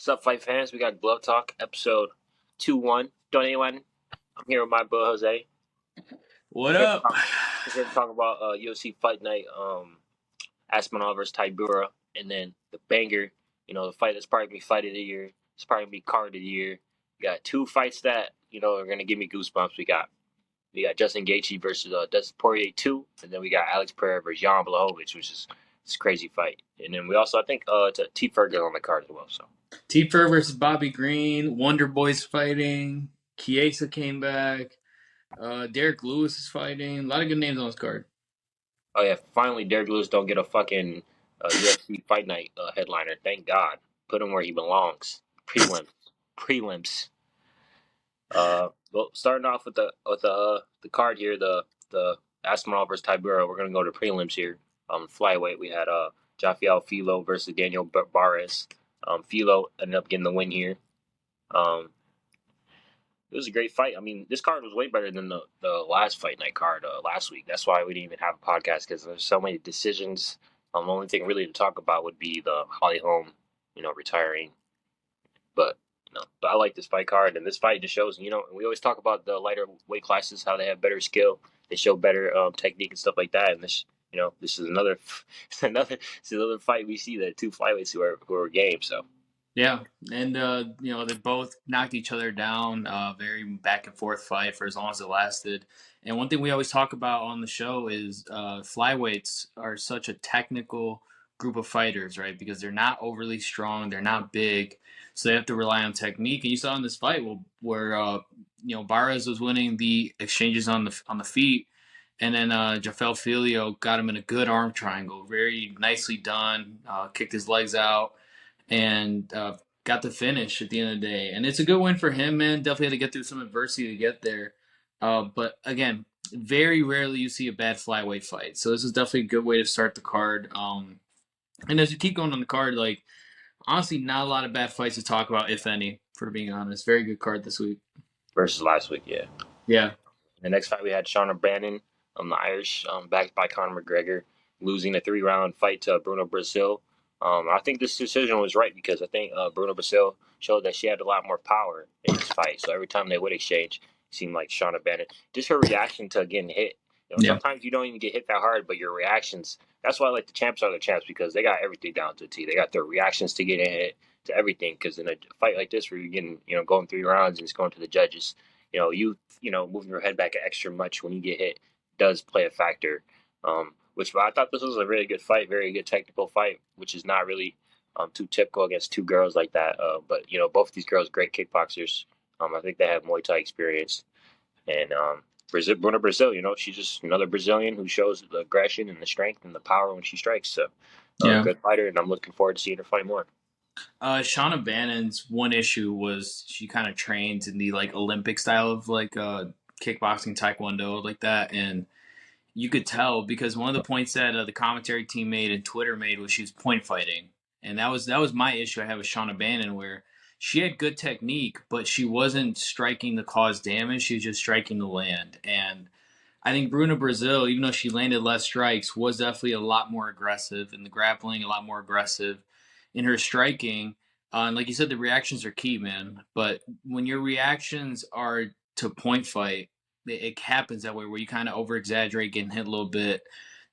What's up, fight fans? We got Glove Talk, episode 2-1. Don't anyone? I'm here with my bro Jose. What up? We're here to talk about UFC Fight Night, Aspinall versus Tybura, and then the banger. The fight that's probably gonna be fight of the year. It's probably gonna be card of the year. We got two fights that are gonna give me goosebumps. We got Justin Gaethje versus Dustin Poirier 2, and then we got Alex Pereira versus Jan Blachowicz, which is it's a crazy fight. And then we also, I think, it's a T Ferguson on the card as well. So. T-Fur versus Bobby Green. Wonder Boy's fighting. Chiesa came back. Derek Lewis is fighting. A lot of good names on this card. Oh yeah, finally Derek Lewis don't get a fucking UFC Fight Night headliner. Thank God. Put him where he belongs. Prelims. Well, starting off with the card here, the Aspinall versus Tybura. We're gonna go to prelims here. Flyweight we had Jafiel Filo versus Daniel Barres. Filo ended up getting the win here. Um, it was a great fight. I mean, this card was way better than the last fight night card last week. That's why we didn't even have a podcast because there's so many decisions. The only thing really to talk about would be the Holly Holm, retiring. But I like this fight card, and this fight just shows. We always talk about the lighter weight classes, how they have better skill, they show better technique and stuff like that. And this is another, it's another fight we see that two flyweights who are game. So. Yeah, and they both knocked each other down. Very back and forth fight for as long as it lasted. And one thing we always talk about on the show is flyweights are such a technical group of fighters, right? Because they're not overly strong, they're not big, so they have to rely on technique. And you saw in this fight where Barres was winning the exchanges on the feet. And then Jafel Filio got him in a good arm triangle, very nicely done. Kicked his legs out, and got the finish at the end of the day. And it's a good win for him, man. Definitely had to get through some adversity to get there. But again, very rarely you see a bad flyweight fight. So this is definitely a good way to start the card. And as you keep going on the card, like honestly, not a lot of bad fights to talk about, if any, for being honest. Very good card this week. Versus last week, yeah. Yeah. The next fight we had Shauna Bannon, the Irish, backed by Conor McGregor, losing a 3-round fight to Bruno Brazil. I think this decision was right because I think Bruno Brazil showed that she had a lot more power in this fight. So every time they would exchange, it seemed like Shauna Bannon, just her reaction to getting hit. Yeah. Sometimes you don't even get hit that hard, but your reactions. That's why I like the champs are the champs because they got everything down to a T. They got their reactions to getting hit, to everything. Because in a fight like this, where you're getting, going 3 rounds and it's going to the judges, moving your head back extra much when you get hit does play a factor. Which I thought this was a really good fight, very good technical fight, which is not really too typical against two girls like that. But both of these girls great kickboxers. I think they have Muay Thai experience, and Bruna Brazil, she's just another Brazilian who shows the aggression and the strength and the power when she strikes. So, good fighter, and I'm looking forward to seeing her fight more. Shauna Bannon's one issue was she kind of trained in the like Olympic style of like kickboxing, taekwondo, like that, and you could tell because one of the points that the commentary team made and Twitter made was she was point fighting, and that was my issue I have with Shauna Bannon, where she had good technique, but she wasn't striking to cause damage. She was just striking to land, and I think Bruna Brazil, even though she landed less strikes, was definitely a lot more aggressive in the grappling, a lot more aggressive in her striking. And like you said, the reactions are key, man. But when your reactions are to point fight, it happens that way where you kind of over exaggerate, getting hit a little bit,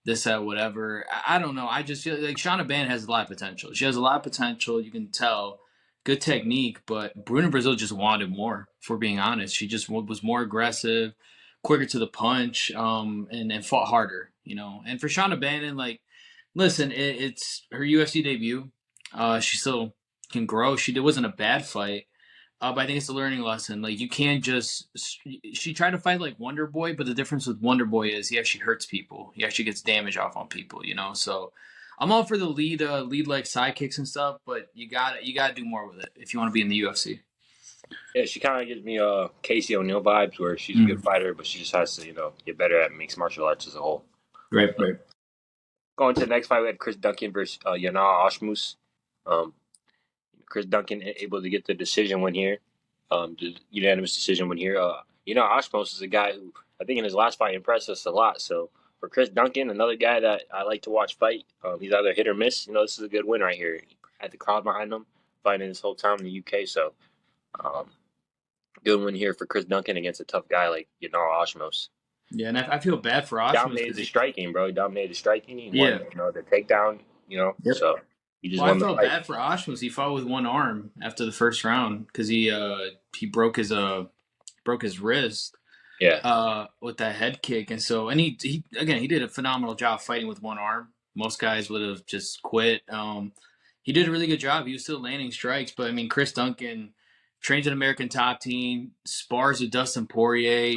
this, that, whatever. I don't know. I just feel like Shauna Bannon has a lot of potential. She has a lot of potential. You can tell. Good technique, but Bruna Brazil just wanted more, if we're being honest. She just was more aggressive, quicker to the punch, and fought harder, And for Shauna Bannon, like, listen, it's her UFC debut. She still can grow. It wasn't a bad fight, but I think it's a learning lesson. Like, you can't just. She tried to fight like Wonder Boy, but the difference with Wonder Boy is he actually hurts people. He actually gets damage off on people, So I'm all for the lead like sidekicks and stuff, but you gotta do more with it if you want to be in the UFC. Yeah, she kind of gives me Casey O'Neill vibes, where she's a good fighter, but she just has to, get better at mixed martial arts as a whole. Right. Going to the next fight, we had Chris Duncan versus Yana Ashmus. Chris Duncan able to get the decision win here, the unanimous decision win here. Ashmus is a guy who I think in his last fight impressed us a lot. So for Chris Duncan, another guy that I like to watch fight, he's either hit or miss. This is a good win right here. Had the crowd behind him. fighting this whole time in the UK. So um, good win here for Chris Duncan against a tough guy like Osmos. Yeah, and I feel bad for Osmos Dominated because the striking, bro. He dominated the striking. He won, yeah. the takedown. Yep. So he just Well, I won the felt fight. bad for Osmos. He fought with one arm after the first round because he broke his wrist Yeah, with that head kick, and so he again he did a phenomenal job fighting with one arm. Most guys would have just quit. He did a really good job. He was still landing strikes, but I mean, Chris Duncan trains an American top team, spars with Dustin Poirier.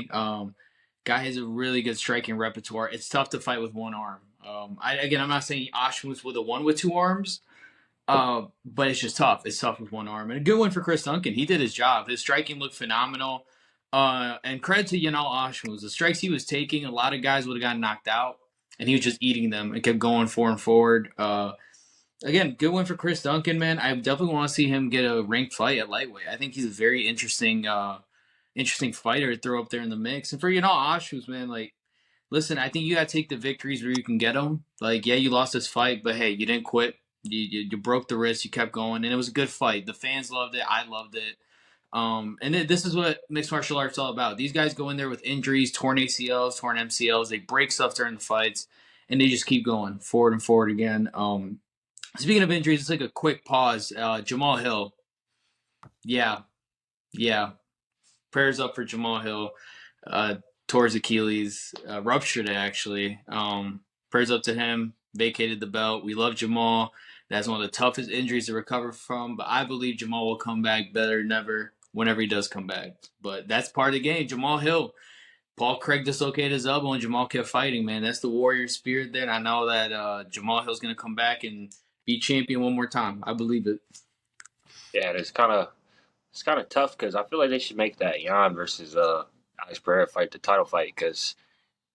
Guy has a really good striking repertoire. It's tough to fight with one arm. I'm not saying Oshmus with a one with two arms, but it's just tough. It's tough with one arm. And a good one for Chris Duncan. He did his job. His striking looked phenomenal. And credit to Yanal Oshmus. The strikes he was taking, a lot of guys would have gotten knocked out, and he was just eating them and kept going forward and forward. Again, good one for Chris Duncan, man. I definitely want to see him get a ranked fight at lightweight. I think he's a very interesting fighter to throw up there in the mix. And for Yanal Oshmus, man, like, listen, I think you got to take the victories where you can get them. Like, yeah, you lost this fight, but hey, you didn't quit. You broke the wrist. You kept going, and it was a good fight. The fans loved it. I loved it. And this is what mixed martial arts is all about. These guys go in there with injuries, torn ACLs, torn MCLs. They break stuff during the fights, and they just keep going forward and forward again. Speaking of injuries, let's take a quick pause. Jamal Hill. Yeah, yeah. Prayers up for Jamal Hill. Uh, Towards Achilles, ruptured it actually. Prayers up to him. Vacated the belt. We love Jamal. That's one of the toughest injuries to recover from. But I believe Jamal will come back better than ever whenever he does come back. But that's part of the game. Jamal Hill. Paul Craig dislocated his elbow and Jamal kept fighting, man. That's the warrior spirit there. And I know that Jamal Hill's going to come back and be champion one more time. I believe it. yeah. It's kind of tough because I feel like they should make that Jan versus Alex Pereira fight the title fight because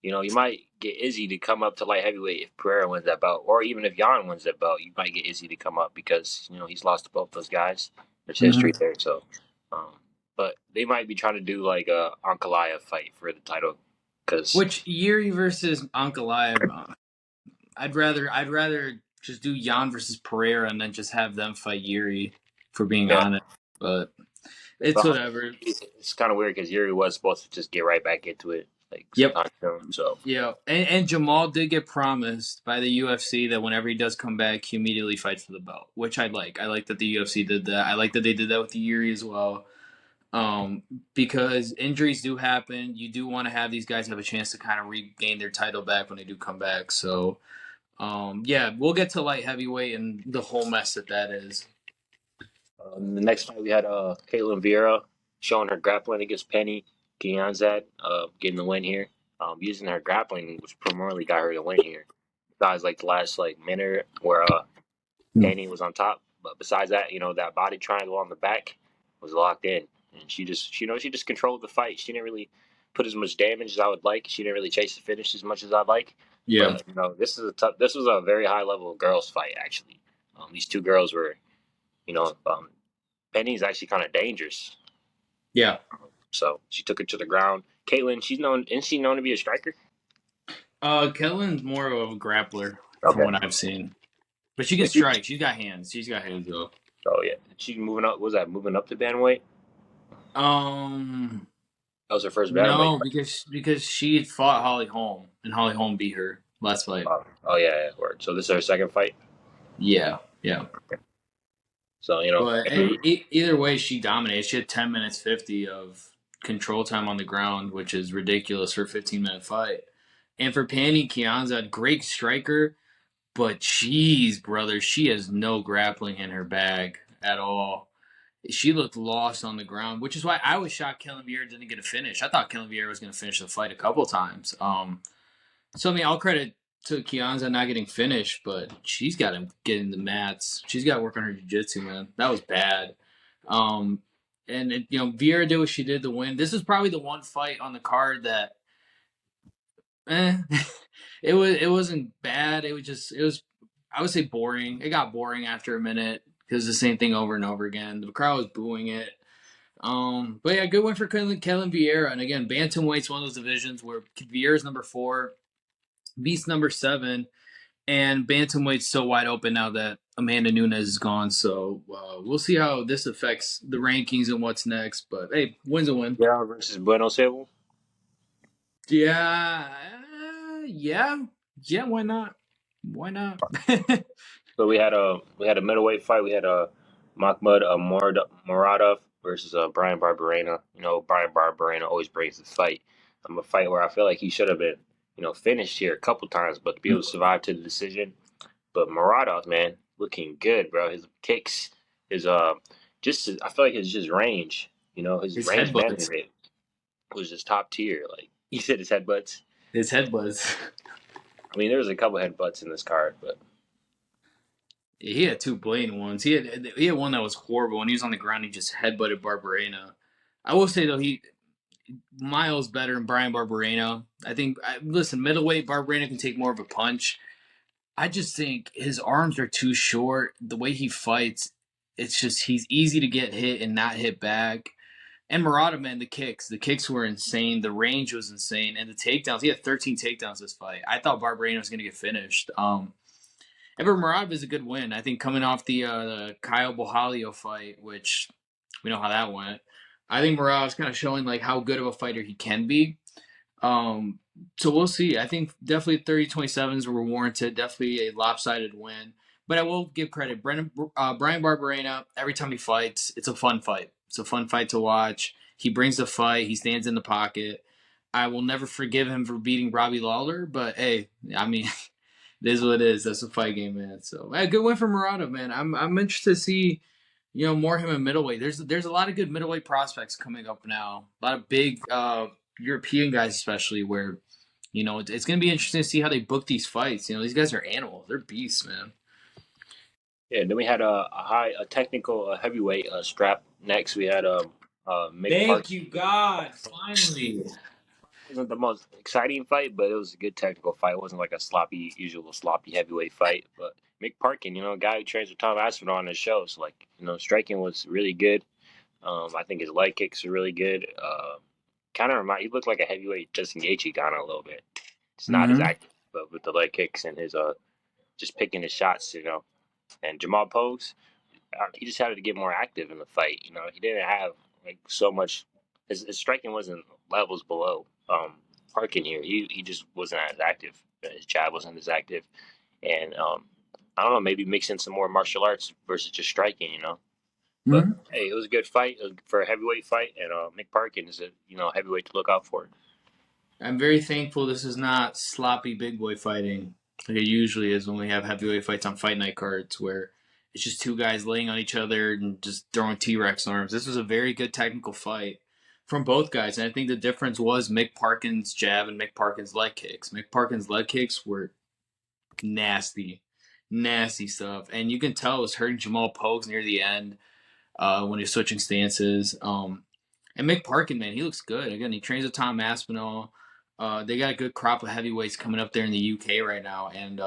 you might get Izzy to come up to light heavyweight if Pereira wins that belt, or even if Jan wins that belt, you might get Izzy to come up because he's lost to both those guys. There's history there, so. Um, but they might be trying to do like a Ankalaev fight for the title because Which Yuri versus Ankalaev, I'd rather just do Jan versus Pereira and then just have them fight Yuri, for being yeah, honest. But it's but whatever. it's kind of weird because Yuri was supposed to just get right back into it like Yep. sometime soon. So Yeah. And Jamal did get promised by the UFC that whenever he does come back, he immediately fights for the belt, which I like. I like that the UFC did that. I like that they did that with the Yuri as well. Because injuries do happen. You do want to have these guys have a chance to kind of regain their title back when they do come back. So, yeah, we'll get to light heavyweight and the whole mess that is. the next fight we had Caitlin Vieira showing her grappling against Penny Kianzad, getting the win here. Using her grappling, which primarily got her the win here. Besides like the last like minute where Penny was on top, but besides that, that body triangle on the back was locked in, and she just controlled the fight. She didn't really put as much damage as I would like. She didn't really chase the finish as much as I'd like. Yeah, But this was a very high level girls fight actually. These two girls were, you know, um, Penny's actually kind of dangerous. yeah. So she took her to the ground. Caitlin, isn't she known to be a striker? Kellen's more of a grappler from Okay. what I've seen, but she can strike. She's got hands. She's got hands though. Oh yeah, she's moving up. Was that moving up to bantamweight? Um, That was her first bantamweight. no, because she had fought Holly Holm and Holly Holm beat her last fight. Oh yeah, yeah, word. So this is her second fight. Yeah, yeah. So But either way, she dominated. She had 10 minutes 50 of control time on the ground, which is ridiculous for a 15-minute fight. And for Panny Kianza, great striker, but jeez, brother, she has no grappling in her bag at all. She looked lost on the ground, which is why I was shocked Kellen Vieira didn't get a finish. I thought Kellen Vieira was going to finish the fight a couple times. So I mean, all credit to Kianza not getting finished, but she's got to get in the mats. She's got to work on her jiu-jitsu, man. That was bad. Um, and Vieira did what she did to win. This is probably the one fight on the card that, eh, it wasn't bad. It was I would say boring. It got boring after a minute because the same thing over and over again. The crowd was booing it. But yeah, good one for Kellen Vieira. And again, bantamweight's one of those divisions where Vieira's number 4, Beast number 7. And bantamweight's so wide open now that Amanda Nunes is gone. So we'll see how this affects the rankings and what's next. But hey, win's a win. Yeah, versus Buenos Aires. Yeah, yeah, yeah. Why not? Why not? So we had a middleweight fight. We had Mahmoud Muradov versus Brian Barberena. You know, Brian Barberena always brings the fight. A fight where I feel like he should have been, finished here a couple times, but to be able to survive to the decision. But Muradov, man, looking good, bro. His kicks, his I feel like his just range. His His range headbutts. management was just top tier. Like you said, his headbutts. His headbutts. I mean, there was a couple headbutts in this card, but He had two blatant ones. He had one that was horrible. When he was on the ground, he just headbutted Barberena. I will say though, he miles better than Brian Barberena. I think. Listen, middleweight Barberena can take more of a punch. I just think his arms are too short. The way he fights, it's just he's easy to get hit and not hit back. And Murata, man, the kicks were insane. The range was insane, and the takedowns. He had 13 takedowns this fight. I thought Barberena was going to get finished. Ever Murata is a good win. I think coming off the Kyle Bohalio fight, which we know how that went. I think Murata is kind of showing like how good of a fighter he can be. Um, so we'll see. I think definitely 30-27s were warranted. Definitely a lopsided win. But I will give credit. Brian Barberena, every time he fights, it's a fun fight. It's a fun fight to watch. He brings the fight. He stands in the pocket. I will never forgive him for beating Robbie Lawler, but hey, I mean, it is what it is. That's a fight game, man. So, hey, good win for Murata, man. I'm interested to see, more him in middleweight. There's a lot of good middleweight prospects coming up now. A lot of big European guys, especially where, it's going to be interesting to see how they book these fights. These guys are animals. They're beasts, man. yeah. Then we had a technical heavyweight strap next. We had Mick Park. Thank you, God. Finally. Wasn't the most exciting fight, but it was a good technical fight. It wasn't like a usual sloppy heavyweight fight. But Mick Parkin, a guy who trains with Tom Aspinall on his show, so like striking was really good. I think his leg kicks are really good. He looked like a heavyweight Justin Gaethje kind of a little bit. It's not as Mm-hmm. active, but with the leg kicks and his just picking his shots, And Jamal Pose, he just had to get more active in the fight. He didn't have like so much. His striking wasn't levels below Parkin here. He just wasn't as active. His jab wasn't as active, and I don't know. Maybe mix in some more martial arts versus just striking. But Mm-hmm. hey, it was a good fight for a heavyweight fight, and Mick Parkin is a heavyweight to look out for. I'm very thankful this is not sloppy big boy fighting like it usually is when we have heavyweight fights on fight night cards where it's just two guys laying on each other and just throwing T-Rex arms. This was a very good technical fight from both guys. And I think the difference was Mick Parkin's jab and Mick Parkin's leg kicks. Mick Parkin's leg kicks were nasty, nasty stuff. And you can tell it was hurting Jamal Pogues near the end when he was switching stances. And Mick Parkin, man, he looks good. Again, he trains with Tom Aspinall. They got a good crop of heavyweights coming up there in the UK right now, and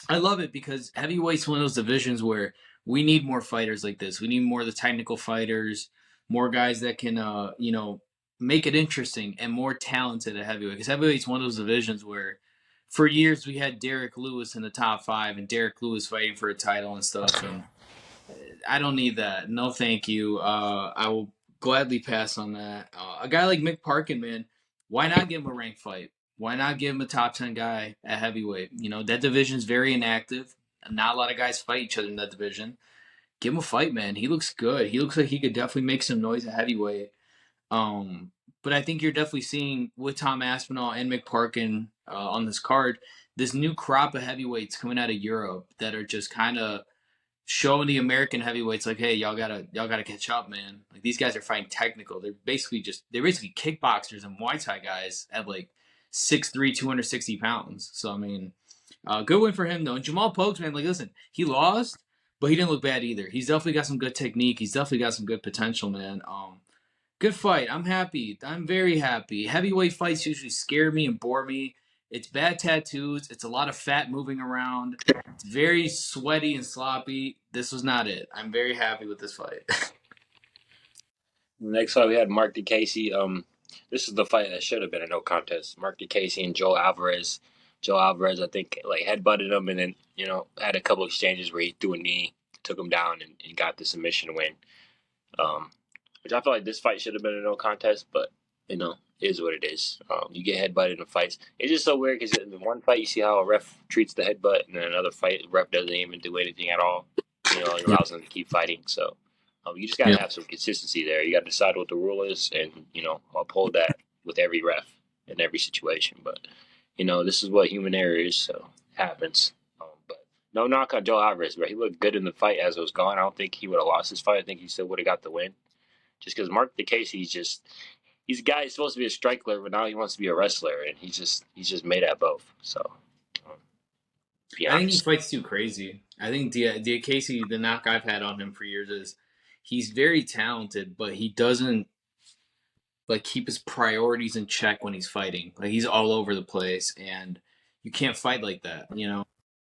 I love it because heavyweight's one of those divisions where we need more fighters like this. We need more of the technical fighters, more guys that can, make it interesting and more talented at heavyweight. Because heavyweight's one of those divisions where, for years, we had Derek Lewis in the top five, and Derek Lewis fighting for a title and stuff, and I don't need that. No, thank you. I will gladly pass on that. A guy like Mick Parkin, man, why not give him a ranked fight? Why not give him a top 10 guy at heavyweight? That division's very inactive. Not a lot of guys fight each other in that division. Give him a fight, man. He looks good. He looks like he could definitely make some noise at heavyweight. But I think you're definitely seeing with Tom Aspinall and Mick Parkin on this card, this new crop of heavyweights coming out of Europe that are just kind of showing the American heavyweights like, hey, y'all gotta catch up, man. Like these guys are fighting technical. They're basically kickboxers and Muay Thai guys at like 6'3", 260 pounds. So I mean, good win for him though. And Jamal Pokes, man, like listen, he lost, but he didn't look bad either. He's definitely got some good technique. He's definitely got some good potential, man. Good fight. I'm happy. I'm very happy. Heavyweight fights usually scare me and bore me. It's bad tattoos. It's a lot of fat moving around. It's very sweaty and sloppy. This was not it. I'm very happy with this fight. Next fight we had Mark DeCasey. This is the fight that should have been a no contest. Mark DeCasey and Joe Alvarez. Joe Alvarez, I think, like headbutted him, and then had a couple exchanges where he threw a knee, took him down, and got the submission win. Um, which I feel like this fight should have been a no contest, but it is what it is. You get headbutted in fights. It's just so weird because in one fight you see how a ref treats the headbutt, and then another fight the ref doesn't even do anything at all. He Yeah. allows them to keep fighting. So you just got to Yeah. have some consistency there. You got to decide what the rule is, and uphold that with every ref in every situation. But this is what human error is, so it happens. But no knock on Joe Alvarez, but he looked good in the fight as it was going. I don't think he would have lost this fight. I think he still would have got the win. Just because Mark DeCasey, he's a guy who's supposed to be a striker, but now he wants to be a wrestler, and he's just made at both. So, um, be I think he honest. fights too crazy. I think Casey, the knock I've had on him for years is he's very talented, but he doesn't like keep his priorities in check when he's fighting. Like he's all over the place, and you can't fight like that, you know.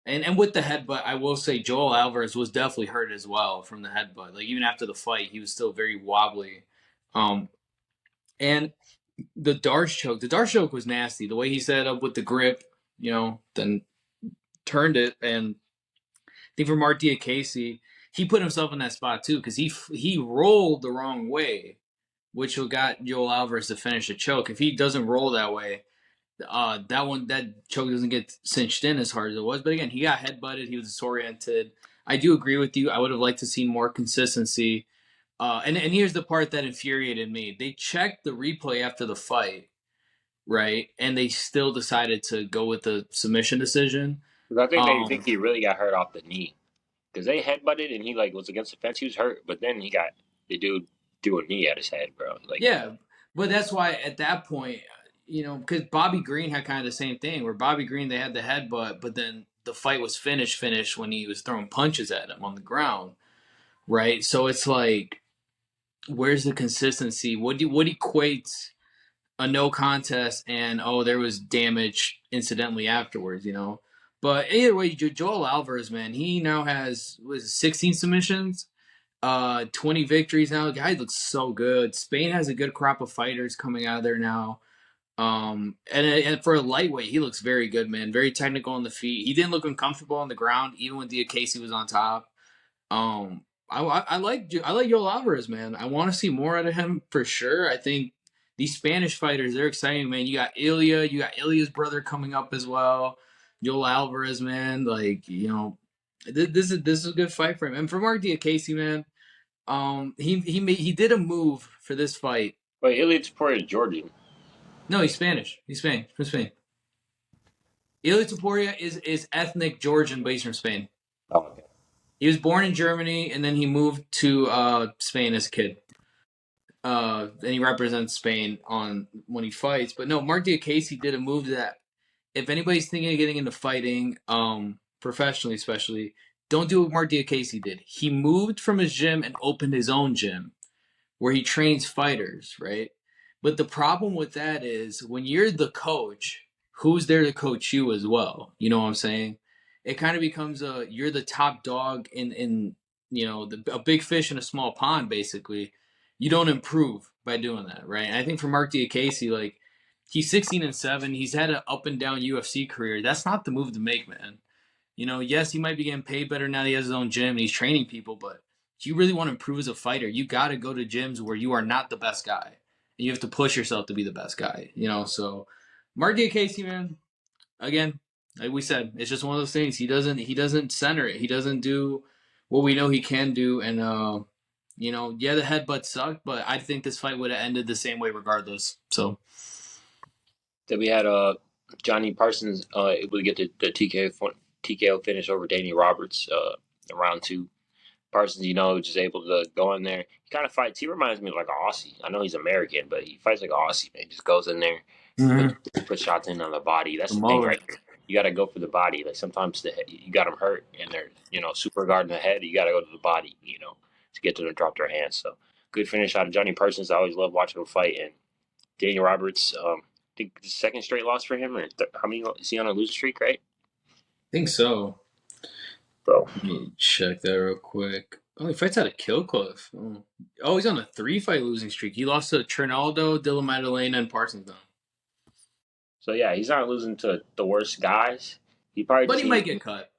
And with the headbutt, I will say Joel Alvarez was definitely hurt as well from the headbutt. Like even after the fight, he was still very wobbly. Um, and the Darce choke was nasty. The way he set up with the grip, then turned it, and I think for Mark Casey, he put himself in that spot too because he rolled the wrong way, which got Joel Alvarez to finish the choke. If he doesn't roll that way, that choke doesn't get cinched in as hard as it was. But again, he got headbutted. He was disoriented. I do agree with you. I would have liked to see more consistency. And here's the part that infuriated me. They checked the replay after the fight, right? And they still decided to go with the submission decision. Because I think they think Um, he really got hurt off the knee. Because they headbutted and he like was against the fence. He was hurt, but then he got the dude threw a knee at his head, bro. Like, yeah, but that's why at that point, because Bobby Green had kind of the same thing where Bobby Green, they had the headbutt, but then the fight was finished when he was throwing punches at him on the ground, right? So it's like, where's the consistency? What equates a no contest and oh there was damage incidentally afterwards? But either way, Joel Alvarez, man, he now has was it 16 submissions, 20 victories now. The guy looks so good. Spain has a good crop of fighters coming out of there now. And for a lightweight, he looks very good, man. Very technical on the feet. He didn't look uncomfortable on the ground, even when Casey was on top. I like Joel Alvarez, man. I want to see more out of him for sure. I think these Spanish fighters, they're exciting, man. You got Ilya's brother coming up as well. Joel Alvarez, man. Like this is a good fight for him. And for Mark Casey, man, he did a move for this fight. wait, Ilya Taporia is Georgian. No, he's Spanish. He's Spain from Spain. Ilia Topuria is ethnic Georgian, but he's from Spain. Oh, okay. He was born in Germany and then he moved to Spain as a kid. And he represents Spain on when he fights. But no, Mark Casey did a move that if anybody's thinking of getting into fighting, professionally especially, don't do what Mark Casey did. He moved from his gym and opened his own gym where he trains fighters, right? But the problem with that is when you're the coach, who's there to coach you as well? You know what I'm saying? It kind of becomes you're the top dog in a big fish in a small pond. Basically, you don't improve by doing that, right? And I think for Mark Casey, like he's 16-7, he's had an up and down UFC career. That's not the move to make, man. Yes, he might be getting paid better now that he has his own gym and he's training people, but if you really want to improve as a fighter, you got to go to gyms where you are not the best guy. And you have to push yourself to be the best guy. So Mark Casey, man, again, like we said, it's just one of those things. He doesn't center it. He doesn't do what we know he can do. And yeah, the headbutt sucked, but I think this fight would have ended the same way regardless. So Then we had Johnny Parsons able to get the TKO finish over Danny Roberts in round two. Parsons, just able to go in there. He kind of fights. He reminds me of like an Aussie. I know he's American, but he fights like an Aussie. Man, he just goes in there, mm-hmm. put shots in on the body. That's The the thing, mullet. right? You got to go for the body. Like sometimes you got them hurt and they're super guarding the head. You got to go to the body, to get them to drop their hands. So good finish out of Johnny Parsons. I always love watching him fight. And Daniel Roberts, I think the second straight loss for him, or how many is he on a losing streak, right? I think so. So Let me check that real quick. Oh, he fights out of Killcliff. Oh, he's on a 3-fight losing streak. He lost to Trinaldo, Dilla Maddalena, and Parsons. So yeah, he's not losing to the worst guys. He probably But just he needs, might get cut.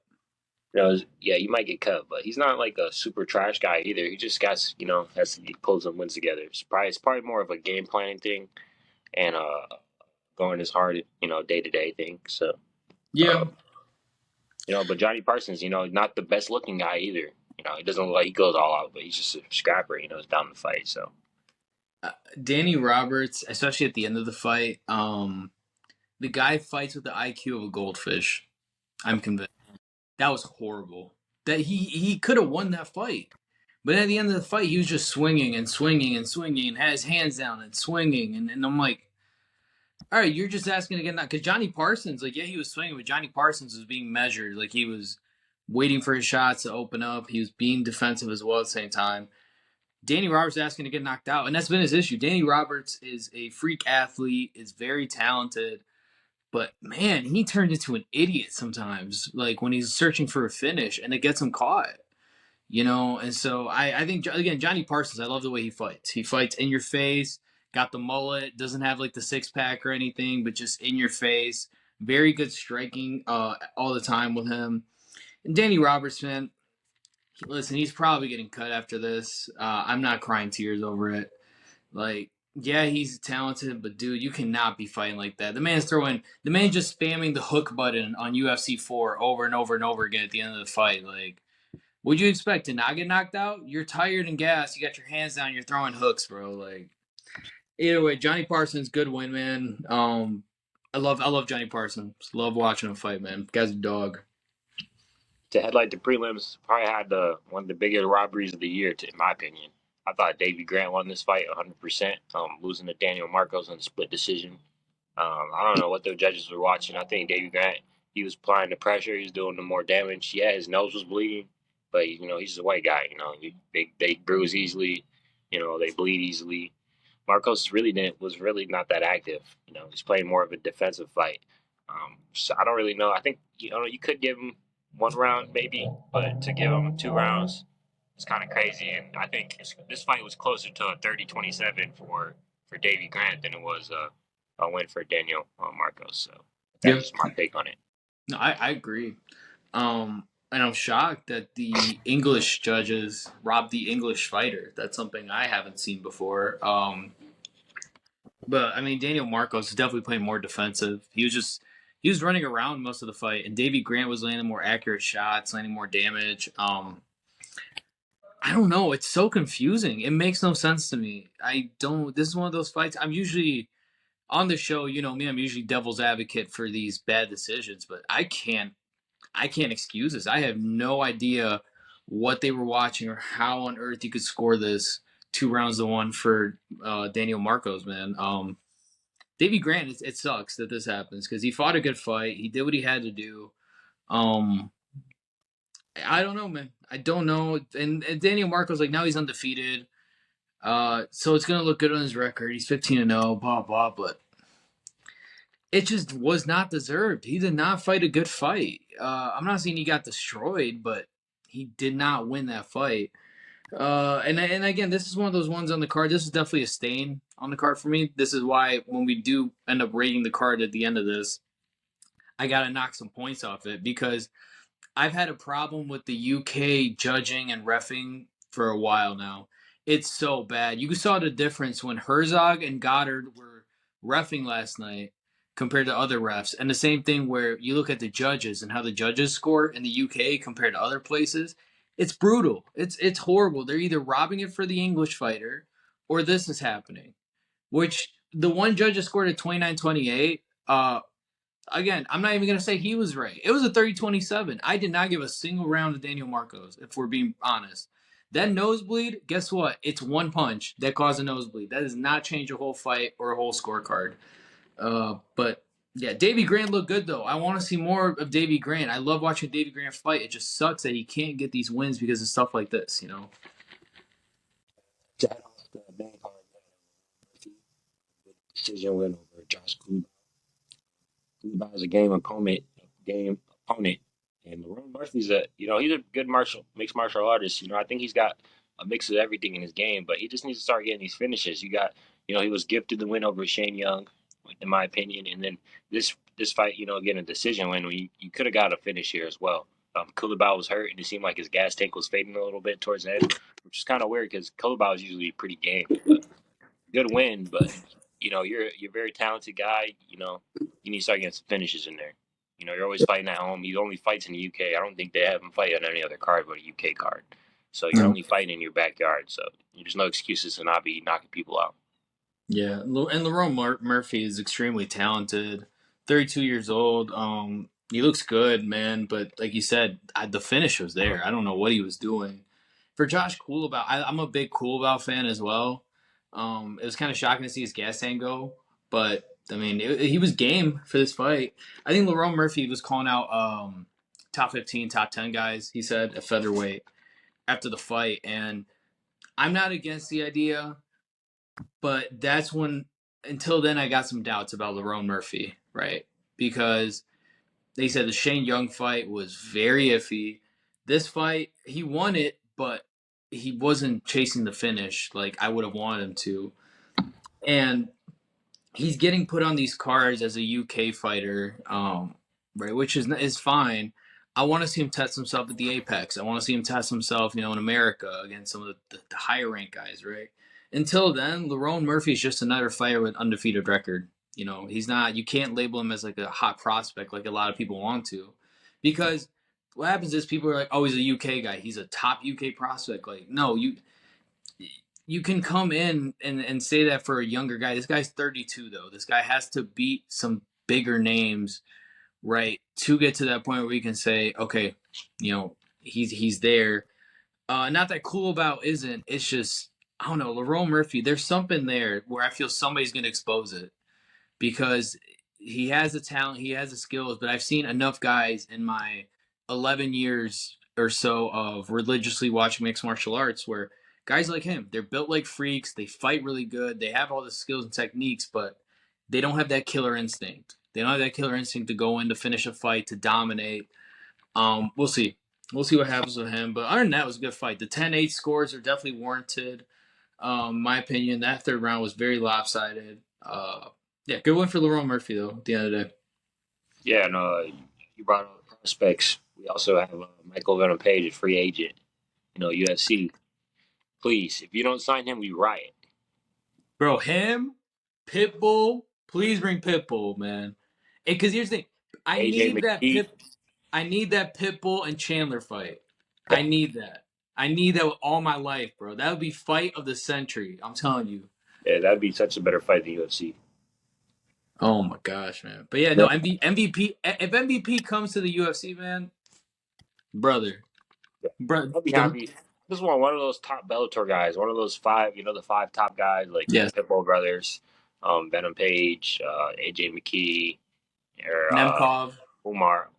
yeah, he might get cut, but he's not like a super trash guy either. He just got, he pulls some wins together. It's probably more of a game planning thing and going as hard, day to day thing. So, Yeah. um, but Johnny Parsons, not the best looking guy either. He doesn't look like he goes all out, but he's just a scrapper. He's down to fight. So Danny Roberts, especially at the end of the fight, the guy fights with the IQ of a goldfish. I'm convinced. That was horrible. That he could have won that fight. But at the end of the fight, he was just swinging and swinging and swinging and had his hands down and swinging. And I'm like, all right, you're just asking to get knocked. Because Johnny Parsons, like, yeah, he was swinging, but Johnny Parsons was being measured. Like, he was waiting for his shots to open up. He was being defensive as well at the same time. Danny Roberts asking to get knocked out, and that's been his issue. Danny Roberts is a freak athlete, is very talented, but man, he turned into an idiot sometimes. Like when he's searching for a finish, and it gets him caught. And so I think again Johnny Parsons. I love the way he fights. He fights in your face, got the mullet, doesn't have like the six pack or anything, but just in your face. Very good striking all the time with him. And Danny Roberts, man, listen, he's probably getting cut after this. I'm not crying tears over it. Like, yeah, he's talented, but dude, you cannot be fighting like that. The man just spamming the hook button on UFC 4 over and over and over again at the end of the fight. Like, would you expect to not get knocked out? You're tired and gassed. You got your hands down. You're throwing hooks, bro. Like, either way, Johnny Parsons, good win, man. I love Johnny Parsons. Love watching him fight, man. Guy's a dog. to headlight the prelims, probably had one of the biggest robberies of the year, in my opinion. I thought Davey Grant won this fight 100%, losing to Daniel Marcos in a split decision. I don't know what the judges were watching. I think Davey Grant, he was applying the pressure. He was doing the more damage. Yeah, his nose was bleeding, but he's a white guy. They bruise easily. They bleed easily. Marcos was really not that active. He's playing more of a defensive fight. So I don't really know. I think you could give him one round maybe, but to give him 2 rounds, it's kind of crazy. And I think this fight was closer to a 30-27 for Davey Grant than it was a win for Daniel Marcos. So that's Yeah, just my take on it. no, I agree. And I'm shocked that the English judges robbed the English fighter. That's something I haven't seen before. But I mean, Daniel Marcos is definitely playing more defensive. He was running around most of the fight, and Davey Grant was landing more accurate shots, landing more damage. I don't know. It's so confusing. It makes no sense to me. I don't. This is one of those fights. I'm usually on the show. You know me. I'm usually devil's advocate for these bad decisions, but I can't. I can't excuse this. I have no idea what they were watching or how on earth you could score this 2 rounds to one for Daniel Marcos, man. Davey Grant, it sucks that this happens because he fought a good fight. He did what he had to do. Um, I don't know, man. I don't know. And Daniel Marcos, like now he's undefeated. So it's gonna look good on his record. He's 15-0, blah blah. But it just was not deserved. He did not fight a good fight. I'm not saying he got destroyed, but he did not win that fight. And again, this is one of those ones on the card. This is definitely a stain on the card for me. This is why when we do end up rating the card at the end of this, I gotta knock some points off it because I've had a problem with the UK judging and refing for a while now. It's so bad. You saw the difference when Herzog and Goddard were refing last night compared to other refs. And the same thing where you look at the judges and how the judges score in the UK compared to other places. It's brutal. It's horrible. They're either robbing it for the English fighter or this is happening. Which the one judge that scored at 29-28, again, I'm not even going to say he was right. It was a 30-27. I did not give a single round to Daniel Marcos, if we're being honest. That nosebleed, guess what? It's one punch that caused a nosebleed. That does not change a whole fight or a whole scorecard. But yeah, Davey Grant looked good though. I want to see more of Davey Grant. I love watching Davey Grant fight. It just sucks that he can't get these wins because of stuff like this. To head off the main card, decision win over Josh Kluber. Kluber is a game opponent, and Ron Murphy's he's a good mixed martial artist. I think he's got a mix of everything in his game, but he just needs to start getting these finishes. He was gifted the win over Shane Young, in my opinion. And then this fight, getting a decision win, you could have got a finish here as well. Kulabau was hurt, and it seemed like his gas tank was fading a little bit towards the end, which is kind of weird because Kulabau is usually pretty game. But good win, but you're a very talented guy. You need to start getting some finishes in there. You're always fighting at home. He only fights in the UK. I don't think they have him fight on any other card but a UK card. So you're only fighting in your backyard. So there's no excuses to not be knocking people out. Yeah, and Lerone Murphy is extremely talented. 32 years old. He looks good, man. But like you said, the finish was there. I don't know what he was doing. For Josh Coolbaugh, I'm a big Coolbaugh fan as well. It was kind of shocking to see his gas tank go, but I mean, he was game for this fight. I think Lerone Murphy was calling out top 15, top 10 guys. He said at featherweight after the fight, and I'm not against the idea. But that's when, until then, I got some doubts about Lerone Murphy, right? Because they said the Shane Young fight was very iffy. This fight, he won it, but he wasn't chasing the finish like I would have wanted him to. And he's getting put on these cards as a UK fighter, right? Which is fine. I want to see him test himself at the apex. I want to see him test himself, in America against some of the higher rank guys, right? Until then, Lerone Murphy is just another fighter with undefeated record. He's not. You can't label him as like a hot prospect like a lot of people want to, because what happens is people are like, "Oh, he's a UK guy. He's a top UK prospect." Like, no, you can come in and say that for a younger guy. This guy's 32 though. This guy has to beat some bigger names, right, to get to that point where we can say, okay, he's there. Not that Cool About isn't. It's just I don't know, Lerone Murphy. There's something there where I feel somebody's gonna expose it because he has the talent, he has the skills, but I've seen enough guys in my 11 years or so of religiously watching mixed martial arts where guys like him, they're built like freaks, they fight really good, they have all the skills and techniques, but they don't have that killer instinct. They don't have that killer instinct to go in to finish a fight, to dominate. We'll see. We'll see what happens with him. But other than that, it was a good fight. The 10-8 scores are definitely warranted. My opinion, that third round was very lopsided. Yeah, good one for Lerone Murphy though. At the end of the day, Yeah, and you brought up prospects. We also have Michael Venom Page, a free agent. UFC. Please, if you don't sign him, we riot. bro, him, Pitbull, please bring Pitbull, man. Because here's the thing, I AJ need that McKee. Pip, I need that Pitbull and Chandler fight. I need that. I need that with all my life, bro. That would be fight of the century. I'm telling you. Yeah, that'd be such a better fight than UFC. Oh my gosh, man. But yeah, no, No, MVP. If MVP comes to the UFC, man, brother, yeah, bro, I'll be happy. I just want one of those top Bellator guys, one of those five, the five top guys like the yes, Pitbull brothers, Venom Page, AJ McKee, or Nemkov, Umar,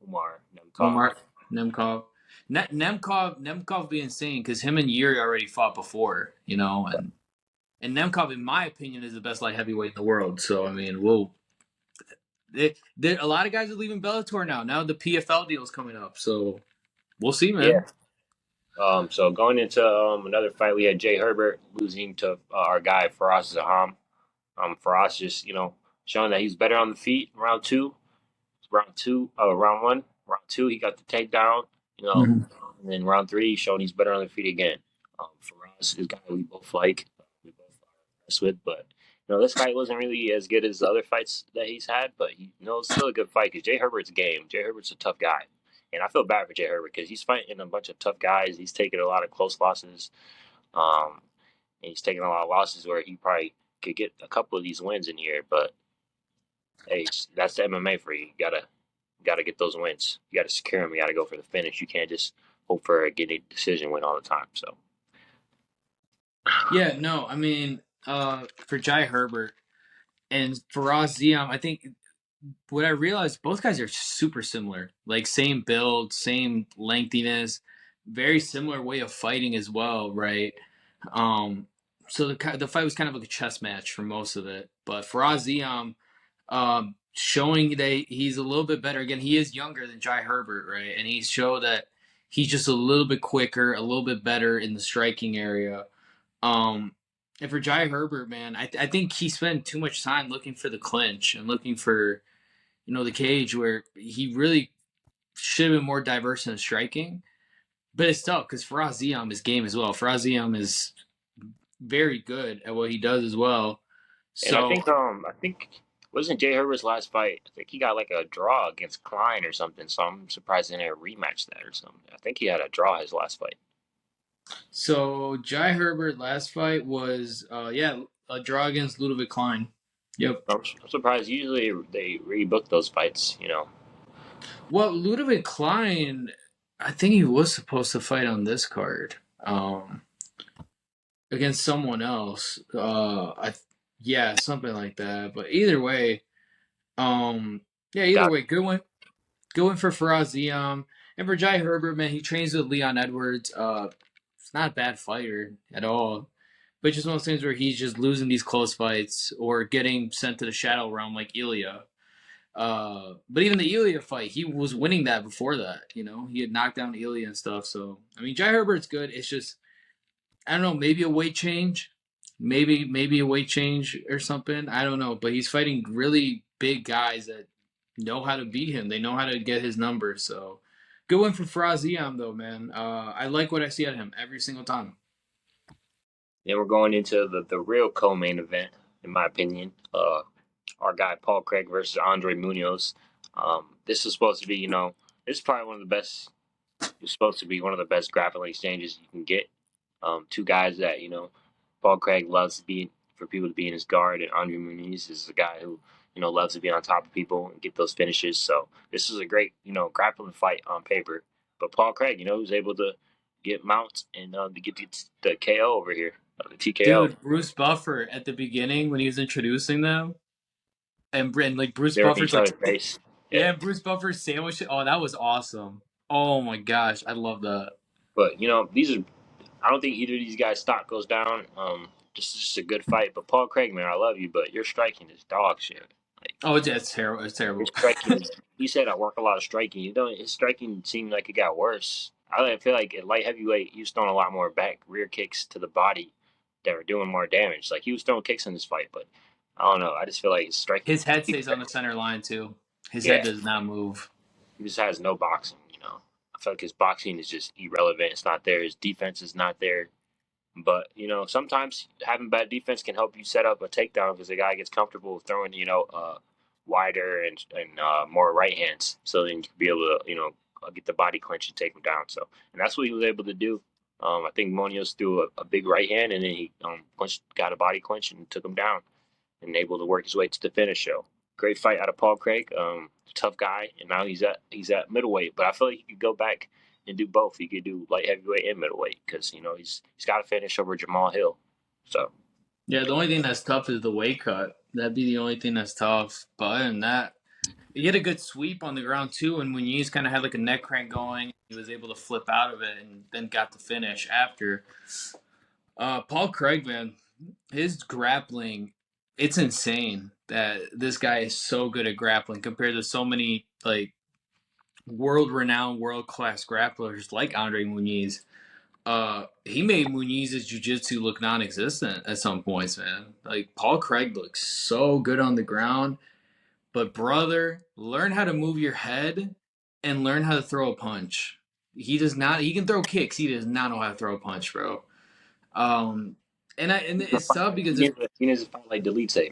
Umar Nemkov. Omar, Nemkov. Nemkov would be insane because him and Yuri already fought before, and Nemkov, in my opinion, is the best light heavyweight in the world. So I mean, a lot of guys are leaving Bellator now. Now the PFL deal is coming up, so we'll see, Yeah. man. So going into another fight, we had Jay Herbert losing to our guy Faraz Zaham. Faraz just showing that he's better on the feet. Round one, round two, he got the takedown. Mm-hmm. And then round three, he's showing he's better on the feet again. Faraz is a guy we both like, we both are impressed with, but this fight wasn't really as good as the other fights that he's had, but it's still a good fight because Jay Herbert's game. Jay Herbert's a tough guy. And I feel bad for Jay Herbert because he's fighting a bunch of tough guys. He's taking a lot of close losses. And he's taking a lot of losses where he probably could get a couple of these wins in here. But hey, that's the MMA for you. You gotta get those wins. You gotta secure them. You gotta go for the finish. You can't just hope for a getting decision win all the time. So Yeah, no, I mean, for Jai Herbert and Faraz Ziam, I think what I realized, both guys are super similar. Like same build, same lengthiness, very similar way of fighting as well, right? Um, so the fight was kind of like a chess match for most of it. But Faraz Ziam, showing that he's a little bit better. Again, he is younger than Jai Herbert, right? And he showed that he's just a little bit quicker, a little bit better in the striking area. Um, And for Jai Herbert, man, I think he spent too much time looking for the clinch and looking for, the cage where he really should have been more diverse in his striking. But it's tough because Faraz Ziam is game as well. Faraz Ziam is very good at what he does as well. And So I think wasn't Jay Herbert's last fight? I think he got like a draw against Klein or something. So I'm surprised they didn't rematch that or something. I think he had a draw his last fight. so Jai Herbert last fight was a draw against Ludovic Klein. Yep. I'm surprised. Usually they rebook those fights. You know, Well, Ludovic Klein, I think he was supposed to fight on this card. Against someone else. Yeah, something like that. But either way, um, yeah, either got way, good one for Faraz Ziam. And for Jai Herbert, man, he trains with Leon Edwards. It's not a bad fighter at all. But just one of those things where he's just losing these close fights or getting sent to the shadow realm like Ilya. But even the Ilya fight, he was winning that before that. He had knocked down Ilya and stuff. So I mean, Jai Herbert's good. It's just I don't know, maybe a weight change, maybe a weight change or something. I don't know, but he's fighting really big guys that know how to beat him. They know how to get his numbers. So good one for Fraziam though, man. I like what I see at him every single time. Then we're going into the real co-main event, in my opinion. Our guy Paul Craig versus Andre Munoz. This is supposed to be, this is probably one of the best. It's supposed to be one of the best grappling exchanges you can get. Two guys that Paul Craig loves to be for people to be in his guard, and Andre Muniz is a guy who loves to be on top of people and get those finishes. So this is a great grappling fight on paper. But Paul Craig, was able to get mounts and to get the KO over here, the TKO. Dude, Bruce Buffer at the beginning when he was introducing them, and like Bruce They were in Buffer's each like, other's face. Yeah, yeah, Bruce Buffer's sandwich. Oh, that was awesome. Oh my gosh, I love that. but these are. I don't think either of these guys' stock goes down. This is just a good fight. But Paul Craig, man, I love you, but your striking is dog shit. Like Oh, it's terrible. It's his terrible. striking is. He said I work a lot of striking. His striking seemed like it got worse. I feel like at light heavyweight, he was throwing a lot more back rear kicks to the body that were doing more damage. Like he was throwing kicks in this fight, but I don't know. I just feel like his striking. His head stays on the center line too. His head Yeah, does not move. he just has no boxing. I feel like his boxing is just irrelevant. It's not there. His defense is not there. But sometimes having bad defense can help you set up a takedown because the guy gets comfortable throwing wider and more right hands, so then you can be able to get the body clinch and take him down. So and that's what he was able to do. I think Munoz threw a big right hand and then he got a body clinch and took him down and able to work his way to the finish. So great fight out of Paul Craig. Tough guy, and now he's at middleweight. But I feel like he could go back and do both. He could do light heavyweight and middleweight because he's got to finish over Jamal Hill. So Yeah, the only thing that's tough is the weight cut. That'd be the only thing that's tough. But other than that, he had a good sweep on the ground too, and Muniz kind of had like a neck crank going. He was able to flip out of it and then got the finish after. Paul Craig, man, his grappling, it's insane that this guy is so good at grappling compared to so many like world renowned, world class grapplers like Andre Muniz. He made Muniz's jiu-jitsu look non-existent at some points, man. Like Paul Craig looks so good on the ground, but brother, learn how to move your head and learn how to throw a punch. He does not. He can throw kicks. He does not know how to throw a punch, bro. Um, and it's tough because he needs to find like delete man.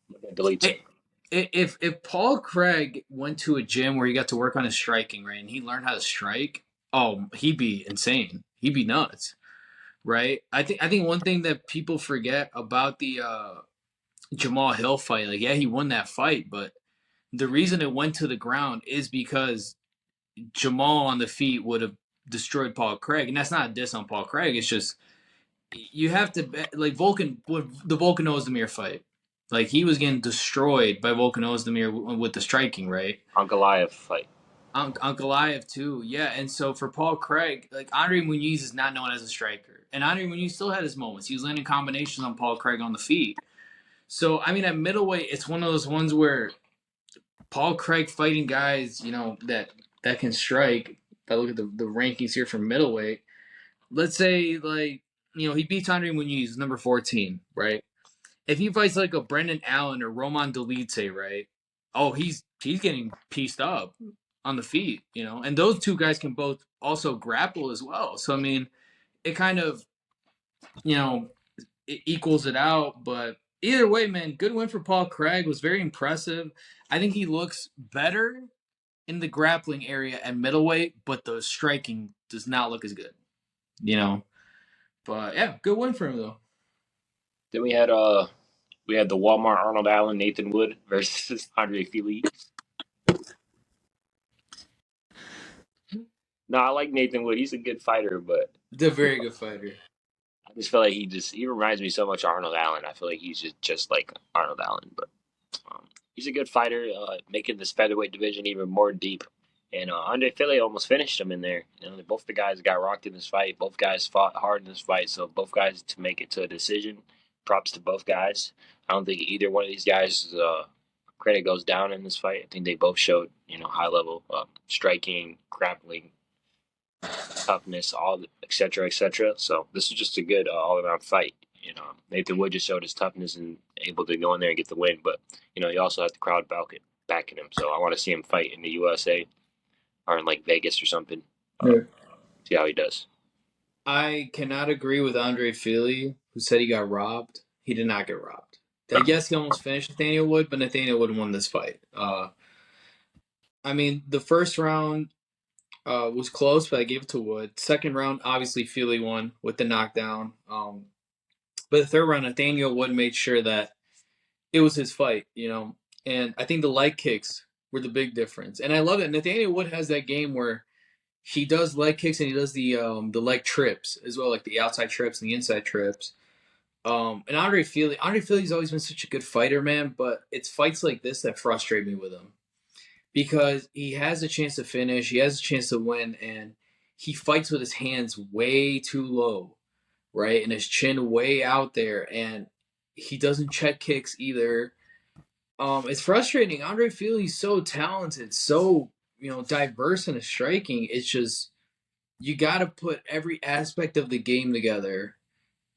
Look at delete if if Paul Craig went to a gym where he got to work on his striking, right, and he learned how to strike, oh, he'd be insane. He'd be nuts, right? I think one thing that people forget about the Jamal Hill fight, like yeah, he won that fight, but the reason it went to the ground is because Jamal on the feet would have destroyed Paul Craig, and that's not a diss on Paul Craig. It's just you have to like the Volkan Ozdemir fight. Like he was getting destroyed by Volkan Ozdemir with the striking, right? on Goliath fight. Ankalaev too, yeah. And so for Paul Craig, like Andre Muniz is not known as a striker, and Andre Muniz still had his moments. He was landing combinations on Paul Craig on the feet. So I mean, at middleweight, it's one of those ones where Paul Craig fighting guys, that can strike. If I look at the rankings here for middleweight, let's say like he beats Andre Muniz, number 14, right? If he fights like a Brendan Allen or Roman Dolidze, right? Oh, he's getting pieced up on the feet, and those two guys can both also grapple as well. So I mean, it kind of you know it equals it out. But either way, man, good win for Paul Craig. Was very impressive. I think he looks better in the grappling area at middleweight, but the striking does not look as good. You know, but yeah, good win for him though. Then we had the Walmart Arnold Allen Nathan Wood versus Andre Felix. No, I like Nathan Wood. He's a good fighter, but The very good fighter. I just feel like he reminds me so much of Arnold Allen. I feel like he's just like Arnold Allen, but he's a good fighter, making this featherweight division even more deep. And Andre Fili almost finished him in there. Both the guys got rocked in this fight. Both guys fought hard in this fight, so both guys to make it to a decision. Props to both guys. I don't think either one of these guys' credit goes down in this fight. I think they both showed, high level striking, grappling, toughness, all et cetera, et cetera. So this is just a good all around fight. Nathan Wood just showed his toughness and able to go in there and get the win. But he also had the crowd backing him. So I want to see him fight in the USA or in like Vegas or something. Yeah. See how he does. I cannot agree with Andre Fili, who said he got robbed. He did not get robbed. I guess he almost finished Nathaniel Wood, but Nathaniel Wood won this fight. I mean, the first round was close, but I gave it to Wood. Second round, obviously, Fili won with the knockdown. But the third round, Nathaniel Wood made sure that it was his fight. And I think the leg kicks were the big difference. And I love it. Nathaniel Wood has that game where he does leg kicks and he does the leg trips as well, like the outside trips and the inside trips. And Andre Fili's always been such a good fighter, man. But it's fights like this that frustrate me with him because he has a chance to finish, he has a chance to win, and he fights with his hands way too low, right, and his chin way out there, and he doesn't check kicks either. It's frustrating. Andre Fili's so talented, so diverse in his striking. It's just you got to put every aspect of the game together,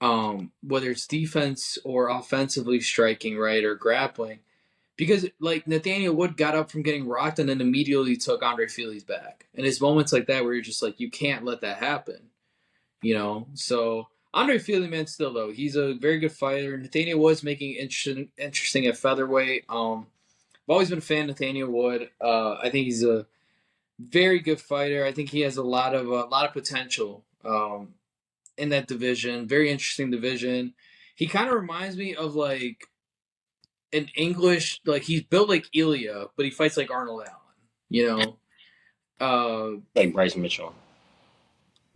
whether it's defense or offensively striking, right, or grappling. Because like Nathaniel Wood got up from getting rocked and then immediately took Andre Fili's back. And it's moments like that where you're just like, you can't let that happen. So Andre Fili, man, still though, he's a very good fighter. Nathaniel Wood's making interesting at featherweight. I've always been a fan of Nathaniel Wood. I think he's a very good fighter. I think he has a lot of potential in that division. Very interesting division. He kind of reminds me of like an English, like he's built like Ilya, but he fights like Arnold Allen. You know, Like Bryce Mitchell.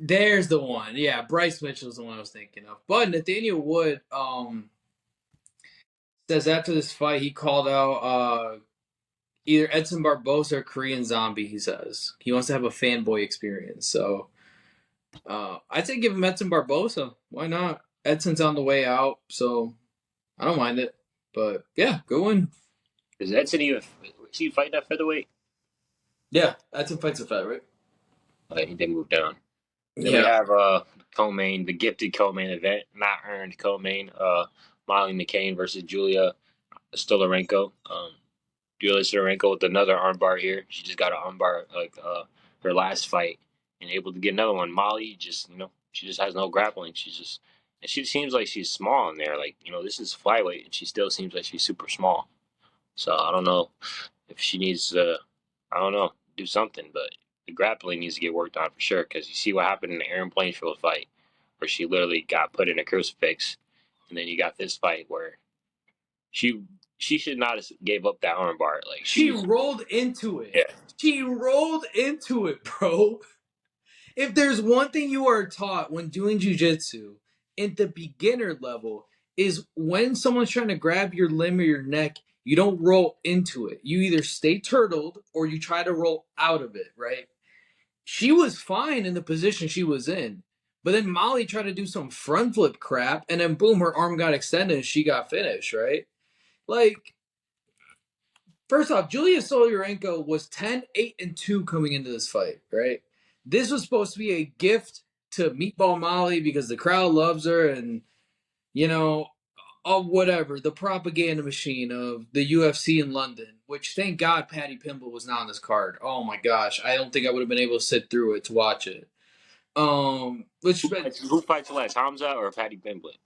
there's the one. Yeah, Bryce Mitchell's the one I was thinking of. But Nathaniel Wood says after this fight he called out either Edson Barbosa or Korean Zombie. He says he wants to have a fanboy experience. So I'd say give him Edson Barbosa. Why not? Edson's on the way out, so I don't mind it. But yeah, good one. Is Edson even? Is he fighting at featherweight? Yeah, Edson fights a fight, right? He did move down. Then we Yeah. have co-main, the gifted co-main event, not earned co-main. Molly McCain versus Julia Stolarenko. Julia Stolarenko with another armbar here. She just got an armbar like her last fight and able to get another one. Molly just she just has no grappling. And she seems like she's small in there. Like this is flyweight and she still seems like she's super small. So I don't know if she needs to, I don't know, do something, but the grappling needs to get worked on for sure. Because you see what happened in the Aaron Plainfield fight, where she literally got put in a crucifix, and then you got this fight where she she should not have gave up that armbar. Like She rolled into it. yeah, She rolled into it, bro. If there's one thing you are taught when doing jujitsu at the beginner level is when someone's trying to grab your limb or your neck, you don't roll into it. You either stay turtled or you try to roll out of it, right? She was fine in the position she was in. But then Molly tried to do some front flip crap, and then boom, her arm got extended and she got finished, right? Like, first off, Julia Solorenko was 10-8-2 coming into this fight, right? This was supposed to be a gift to Meatball Molly because the crowd loves her, and you know, whatever, the propaganda machine of the UFC in London, which thank God Paddy Pimble was not on this card. Oh my gosh, I don't think I would have been able to sit through it to watch it. Which Who fights less, Hamza or Paddy Pimblett?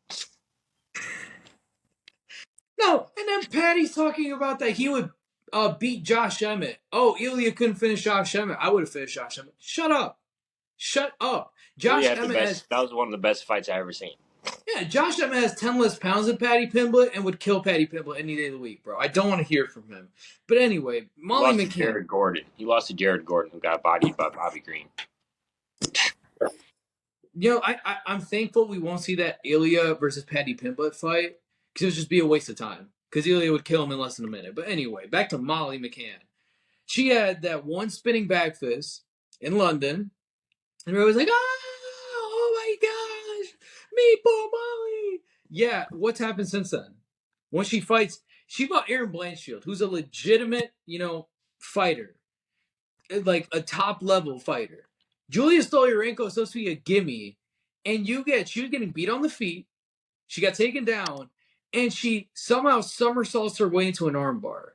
no, and then Paddy's talking about that he would beat Josh Emmett. Oh, Ilya couldn't finish Josh Emmett. I would have finished Josh Emmett. Shut up. Shut up. Really Josh had the Emmett has best. That was one of the best fights I ever seen. Yeah, Josh Emmett has 10 less pounds than Paddy Pimblett and would kill Paddy Pimblett any day of the week, bro. I don't want to hear from him. But anyway, He Molly lost to McCann. Jared Gordon. He lost to Jared Gordon, who got bodied by Bobby Green. I'm thankful we won't see that Ilya versus Paddy Pimblett fight because it would just be a waste of time. Because Ilya would kill him in less than a minute. But anyway, back to Molly McCann. She had that one spinning back fist in London, and everybody was like, oh my gosh, Meatball Molly. Yeah, what's happened since then? When she fought Aaron Blanchfield, who's a legitimate, fighter, like a top level fighter. Julia Stolyarenko is supposed to be a gimme, and she was getting beat on the feet. She got taken down, and she somehow somersaults her way into an armbar.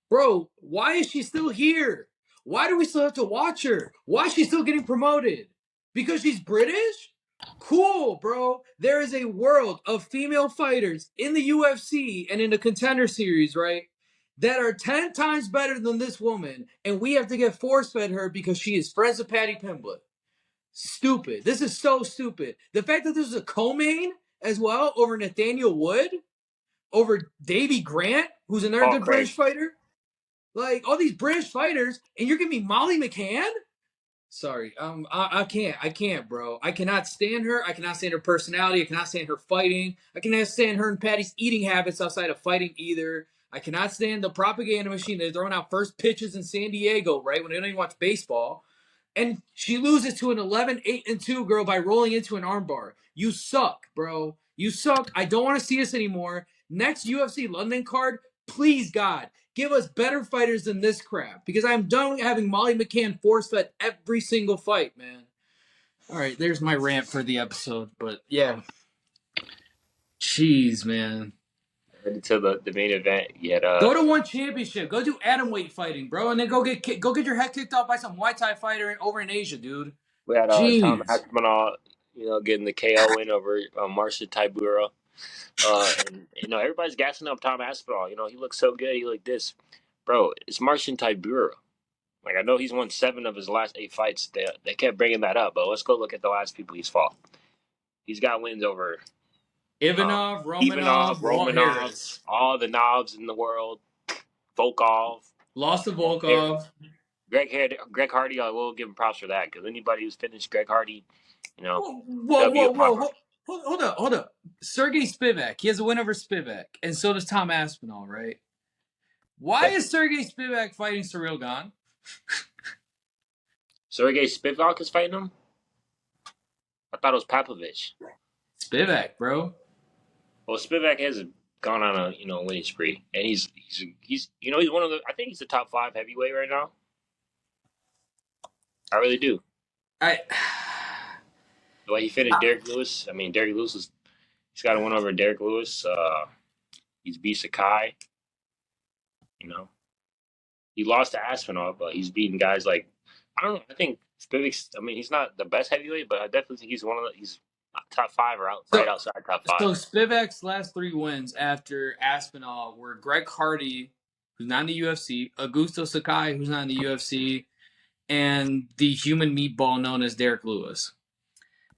Bro, why is she still here? Why do we still have to watch her? Why is she still getting promoted? Because she's British? Cool, bro. There is a world of female fighters in the UFC and in the Contender Series, right? That are 10 times better than this woman, and we have to get force fed her because she is friends with Paddy Pimblett. Stupid. This is so stupid. The fact that this is a co-main as well over Nathaniel Wood, over Davy Grant, who's another Paul good Craig. British fighter. Like all these British fighters, and you're giving me Molly McCann? Sorry, I can't, bro. I cannot stand her. I cannot stand her personality. I cannot stand her fighting. I cannot stand her and Patty's eating habits outside of fighting either. I cannot stand the propaganda machine. They're throwing out first pitches in San Diego, right, when they don't even watch baseball. And she loses to an 11-8-2 girl by rolling into an armbar. You suck, bro. You suck. I don't want to see this anymore. Next UFC London card, please, God, give us better fighters than this crap. Because I'm done with having Molly McCann force fed every single fight, man. All right, there's my rant for the episode. But yeah. Jeez, man. Headed to the main event. You had Go to one championship. Go do atomweight fighting, bro, and then go get your head kicked off by some Muay Thai fighter over in Asia, dude. we had Tom Jeez. Aspinall, getting the KO win over Marcin Tybura. And everybody's gassing up Tom Aspinall. He looks so good. He looked this, bro. It's Marcin Tybura. Like, I know he's won 7 of his last 8 fights. They kept bringing that up, but let's go look at the last people he's fought. He's got wins over Ivanov, Ivanov, Romanov, Walt Romanov, Harris. all the knobs in the world, Volkov, Lost to Volkov. Greg Hardy. I will give him props for that, because anybody who's finished Greg Hardy, Whoa, whoa, W whoa, upon whoa. Hold up. Sergey Spivak. He has a win over Spivak, and so does Tom Aspinall, right? Why is Sergey Spivak fighting Cyril Gane? Sergey Spivak is fighting him. I thought it was Pavlovich. Spivak, bro. Well, Spivak has gone on a winning spree, and he's one of the. I think he's the top 5 heavyweight right now. I really do. I The way he finished Derek Lewis. I mean, Derek Lewis he's got a win over Derek Lewis. He's beat Sakai. He lost to Aspinall, but he's beaten guys like, I don't know. I think Spivak's. I mean, he's not the best heavyweight, but I definitely think he's he's top 5 or right outside top 5. so Spivak's last 3 wins after Aspinall were Greg Hardy, who's not in the UFC, Augusto Sakai, who's not in the UFC, and the human meatball known as Derek Lewis.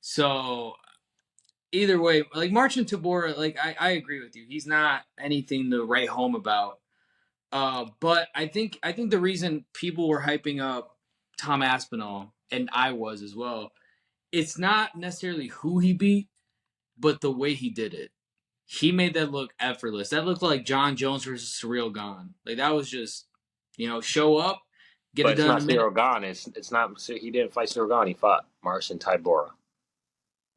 So either way, like Marcin Tybura, like I agree with you. He's not anything to write home about. But I think the reason people were hyping up Tom Aspinall, and I was as well, it's not necessarily who he beat, but the way he did it. He made that look effortless. That looked like John Jones versus Cyril Gane. Like that was just, show up, get But it it's done in not a minute. Cyril Gane. It's not. He didn't fight Cyril Gane. He fought Marcin Tybura.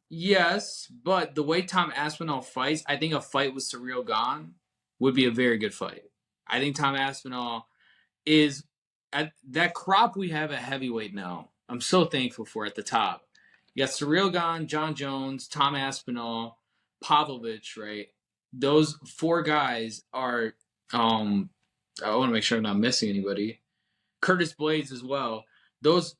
Yes, but the way Tom Aspinall fights, I think a fight with Cyril Gane would be a very good fight. I think Tom Aspinall is at that crop we have at heavyweight now. I'm so thankful for at the top. You got Cyril Gahn, John Jones, Tom Aspinall, Pavlovich, right? Those four guys are. I want to make sure I'm not missing anybody. Curtis Blades as well. Those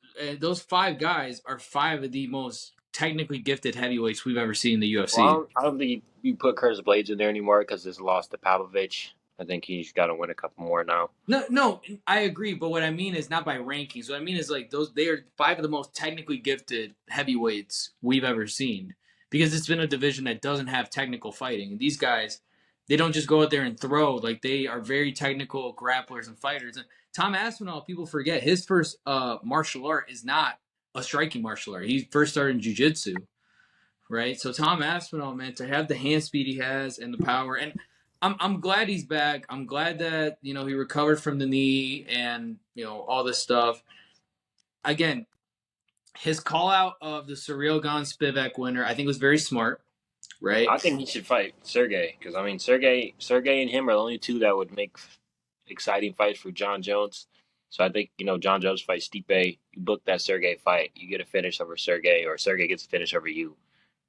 five guys are five of the most technically gifted heavyweights we've ever seen in the Well, UFC. I don't think you put Curtis Blades in there anymore because his loss to Pavlovich. I think he's got to win a couple more now. No, I agree. But what I mean is not by rankings. What I mean is like those. They are five of the most technically gifted heavyweights we've ever seen because it's been a division that doesn't have technical fighting. And these guys, they don't just go out there and throw. Like they are very technical grapplers and fighters. And Tom Aspinall, people forget his first martial art is not a striking martial art. He first started in jiu-jitsu, right? So Tom Aspinall, man, to have the hand speed he has and the power, and I'm glad he's back. I'm glad that he recovered from the knee and all this stuff. Again, his call out of the Surreal Gon Spivak winner, I think was very smart, right? I think he should fight Sergey because I mean Sergey and him are the only two that would make exciting fights for John Jones. So I think John Jones fights Stipe. You book that Sergey fight, you get a finish over Sergey, or Sergey gets a finish over you.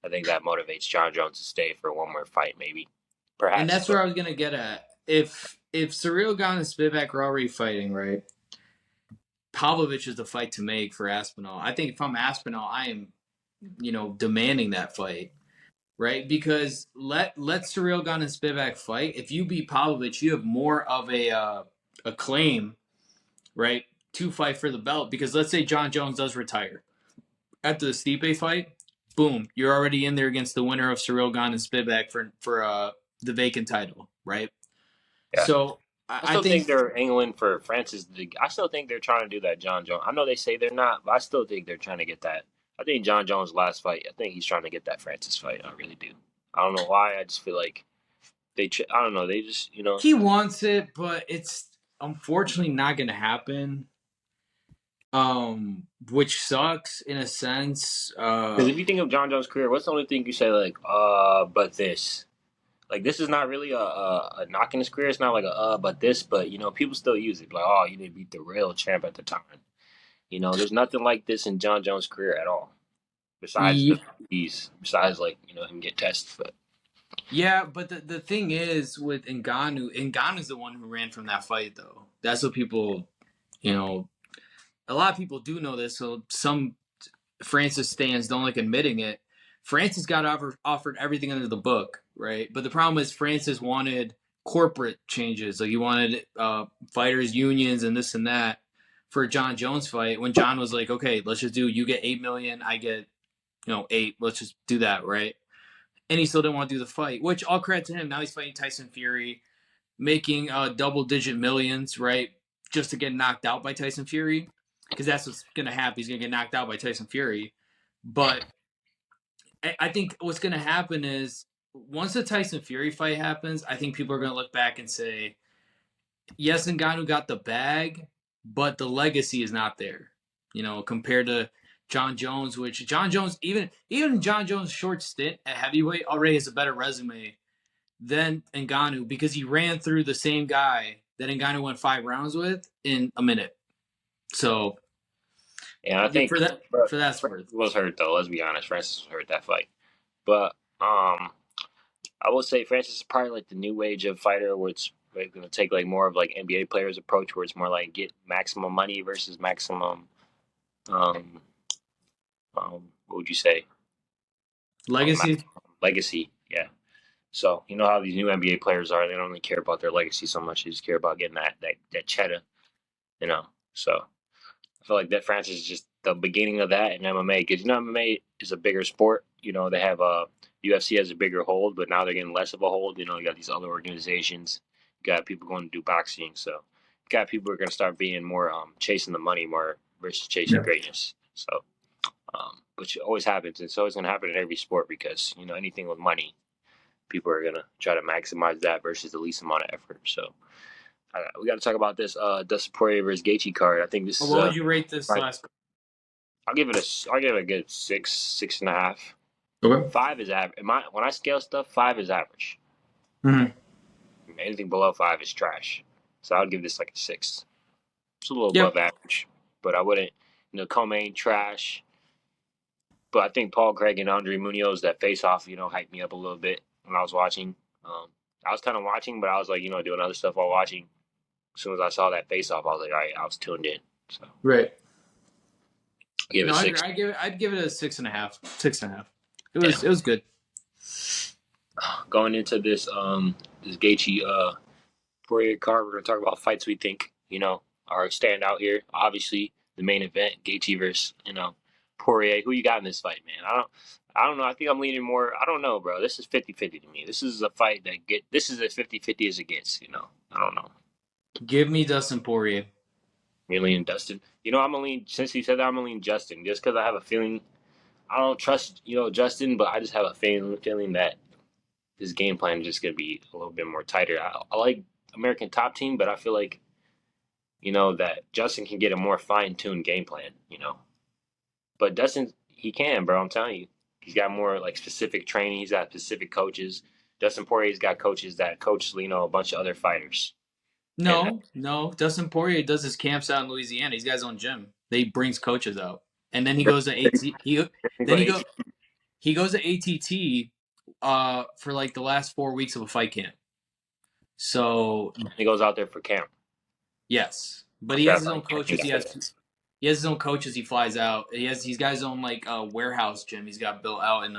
I think that motivates John Jones to stay for one more fight, maybe, And perhaps. that's where But I was gonna get at. If Surreal Gon and Spivak are already fighting, right? Pavlovich is the fight to make for Aspinall. I think if I'm Aspinall, I am, demanding that fight, right? Because let Cyril Gahn and Spivak fight. If you beat Pavlovich, you have more of a claim, right, to fight for the belt. Because let's say John Jones does retire after the Stipe fight, boom, you're already in there against the winner of Cyril Gahn and Spivak for the vacant title, right? yeah, So I I still think think they're angling for Francis. I still think they're trying to do that John Jones. I know they say they're not, but I still think they're trying to get that. I think John Jones' last fight. I think he's trying to get that Francis fight. I really do. I don't know why. I just feel like I don't know. They just he wants it, but it's unfortunately not going to happen. Which sucks in a sense. Because if you think of John Jones' career, what's the only thing you say like, but this? Like this is not really a knock in his career. It's not like a but this, but people still use it. Like, oh, you didn't beat the real champ at the time. There's nothing like this in John Jones' career at all. Besides the besides like him get tested, but Yeah, but the thing is with Ngannou's the one who ran from that fight though. That's what people, you know, a lot of people do know this. So some Francis stands don't like admitting it. Francis got offered everything under the book, right? But the problem is Francis wanted corporate changes. Like he wanted fighters unions and this and that for a John Jones fight. When John was like, okay, let's just do. You get 8 million, I get 8. Let's just do that, right? And he still didn't want to do the fight. Which all credit to him. Now he's fighting Tyson Fury, making double-digit millions, right? Just to get knocked out by Tyson Fury, because that's what's gonna happen. He's gonna get knocked out by Tyson Fury. But I think what's gonna happen is once the Tyson Fury fight happens, I think people are gonna look back and say, yes, Ngannou got the bag, but the legacy is not there. Compared to John Jones, which John Jones, even John Jones' short stint at heavyweight already has a better resume than Ngannou because he ran through the same guy that Ngannou went 5 rounds with in a minute. So yeah, I think for that's Francis worth. was hurt though. Let's be honest, Francis was hurt that fight. But I will say Francis is probably like the new age of fighter, where it's like going to take like more of like NBA players approach, where it's more like get maximum money versus maximum um what would you say Legacy. legacy. Yeah. So you know how these new NBA players are. They don't really care about their legacy so much. They just care about getting that cheddar. You know. So I feel like that Francis is just the beginning of that in MMA because MMA is a bigger sport. They have UFC has a bigger hold, but now they're getting less of a hold. You got these other organizations. You got people going to do boxing, so you got people who are going to start being more chasing the money more versus chasing Yeah. greatness. So, which always happens. It's always going to happen in every sport because anything with money, people are going to try to maximize that versus the least amount of effort. So. We got to talk about this Dustin Poirier versus Gaethje card. I think this is What would you rate this right. last? I'll give it a good 6.5. Okay. 5 is average. When I scale stuff, 5 is average. Mm-hmm. Anything below 5 is trash. So I would give this like a 6. It's a little above Yep. average, but I wouldn't. Co-main trash. But I think Paul Craig and Andre Munoz, that face off, hyped me up a little bit when I was watching. I was kind of watching, but I was like, doing other stuff while watching. As soon as I saw that face off, I was like, all right, I was tuned in. So Right. give it No, I agree. six. I'd give it a 6.5. 6.5. Yeah. It was good. Going into this Gaethje Poirier card, we're gonna talk about fights we think are stand out here. Obviously, the main event, Gaethje versus Poirier. Who you got in this fight, man? I don't know. I think I'm leaning more. I don't know, bro. This is 50-50 to me. This is a fight that this is as 50-50 as it gets. I don't know. Give me Dustin Poirier. Me leaning Dustin. I'm gonna lean since he said that I'm gonna lean Justin just because I have a feeling I don't trust Justin, but I just have a feeling that his game plan is just gonna be a little bit more tighter. I like American Top Team, but I feel like that Justin can get a more fine tuned game plan. But Dustin, he can, bro. I'm telling you, he's got more like specific training. He's got specific coaches. Dustin Poirier's got coaches that coach a bunch of other fighters. And No. Dustin Poirier does his camps out in Louisiana. He's got his own gym. They brings coaches out, and then he bro, goes to AT. go Then to 18. he goes to ATT for like the last 4 weeks of a fight camp. So He goes out there for camp. yes, but he Okay, has I his own like that. He coaches. got that. He has his own coaches. He flies out. He's got his own like warehouse gym. He's got built out in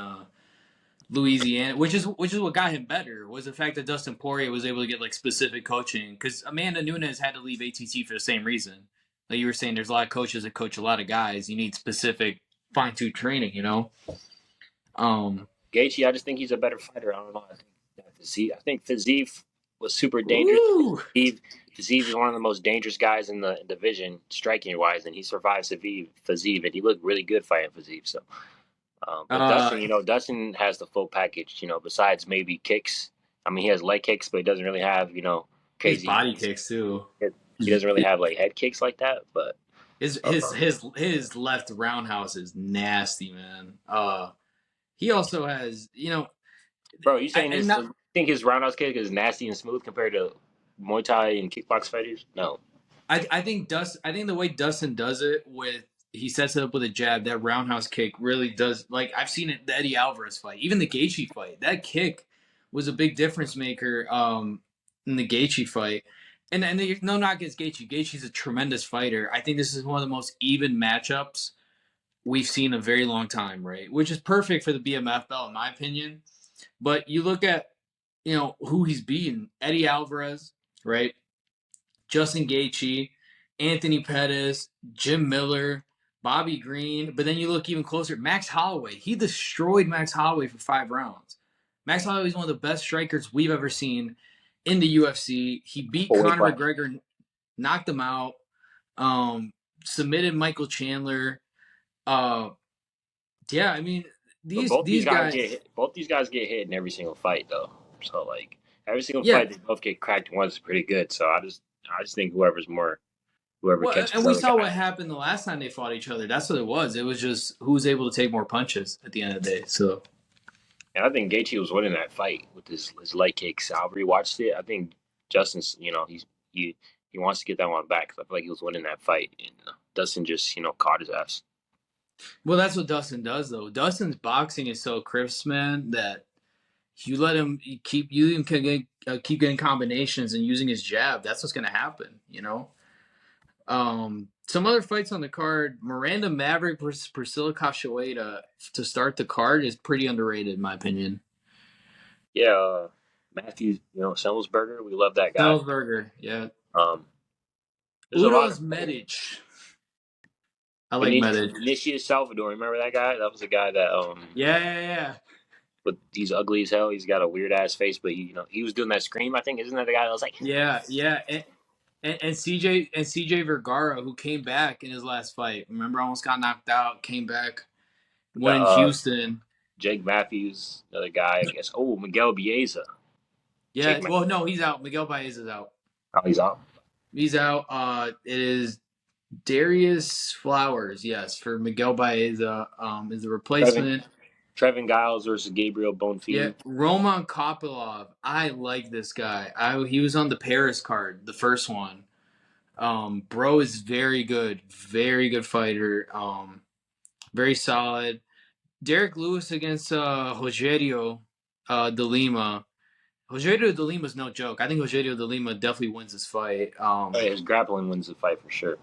Louisiana, which is what got him better was the fact that Dustin Poirier was able to get like specific coaching because Amanda Nunes had to leave ATT for the same reason. Like you were saying, there's a lot of coaches that coach a lot of guys. You need specific fine tuned training, you know. Um, Gaethje, I just think he's a better fighter. I don't know. I think Fiziev was super dangerous. Ooh. Fiziev is one of the most dangerous guys in the division, striking wise, and he survived Fiziev, and he looked really good fighting Fiziev. So, but uh, Dustin has the full package. Besides maybe kicks. I mean, he has leg kicks, but he doesn't really have his crazy. body kicks too. He doesn't really have like head kicks like that. But His left roundhouse is nasty, man. He also has, bro, you saying and his? not You think his roundhouse kick is nasty and smooth compared to Muay Thai and kickbox fighters? No. I think the way Dustin does it with he sets it up with a jab, that roundhouse kick really does like I've seen it the Eddie Alvarez fight, even the Gaethje fight. That kick was a big difference maker in the Gaethje fight. And there's no knock against Gaethje. Gaethje's a tremendous fighter. I think this is one of the most even matchups we've seen in a very long time, right? Which is perfect for the BMF belt in my opinion. But you look at who he's beaten: Eddie Alvarez, right? Justin Gaethje, Anthony Pettis, Jim Miller, Bobby Green. But then you look even closer, Max Holloway. He destroyed Max Holloway for 5 rounds. Max Holloway is one of the best strikers we've ever seen in the UFC. He beat Full weight Conor class. McGregor, knocked him out, submitted Michael Chandler. Uh, yeah, I mean But these guys. both these guys get hit in every single fight though. So like every single Yeah, fight they both get cracked once pretty good. So I just think whoever well, catches and the we other saw what guy. happened the last time they fought each other. That's what it was. It was just who was able to take more punches at the end of the day. So And I think Gaethje was winning that fight with his leg kicks. I rewatched it. I think Justin's he wants to get that one back. 'Cause I feel like he was winning that fight, and Dustin just caught his ass. well, that's what Dustin does, though. Dustin's boxing is so crisp, man, that you let him keep getting combinations and using his jab. That's what's gonna happen, you know. Some other fights on the card: Miranda Maverick versus Priscilla Cachoeira to start the card is pretty underrated, in my opinion. Yeah, Matthew, Semmelsberger, we love that guy. Salisburger, yeah. Um, there's a lot of Udos Medic. I like Medic. Vinicius Salvador. Remember that guy? That was the guy that Yeah. but he's ugly as hell. He's got a weird ass face, but he was doing that scream. I think isn't that the guy that was like, Yeah. And CJ Vergara, who came back in his last fight. Remember, almost got knocked out, came back, the went in Houston. Jake Matthews, another guy, I guess. Oh, Miguel Bieza. Yeah, Jake well, Matthews. no, he's out. Miguel Baez is out. Oh, he's out. He's out. It is Darius Flowers, yes, for Miguel Baeza. Is the Trevin, replacement. Trevin Giles versus Gabriel Yeah, Bonfim. Roman Kopylov. I like this guy. He was on the Paris card, the first one. Bro is very good fighter. Very solid. Derek Lewis against Rogerio de Lima. Rogerio de Lima's no joke. I think Rogerio de Lima definitely wins this fight. Oh, yeah, his grappling wins the fight for sure.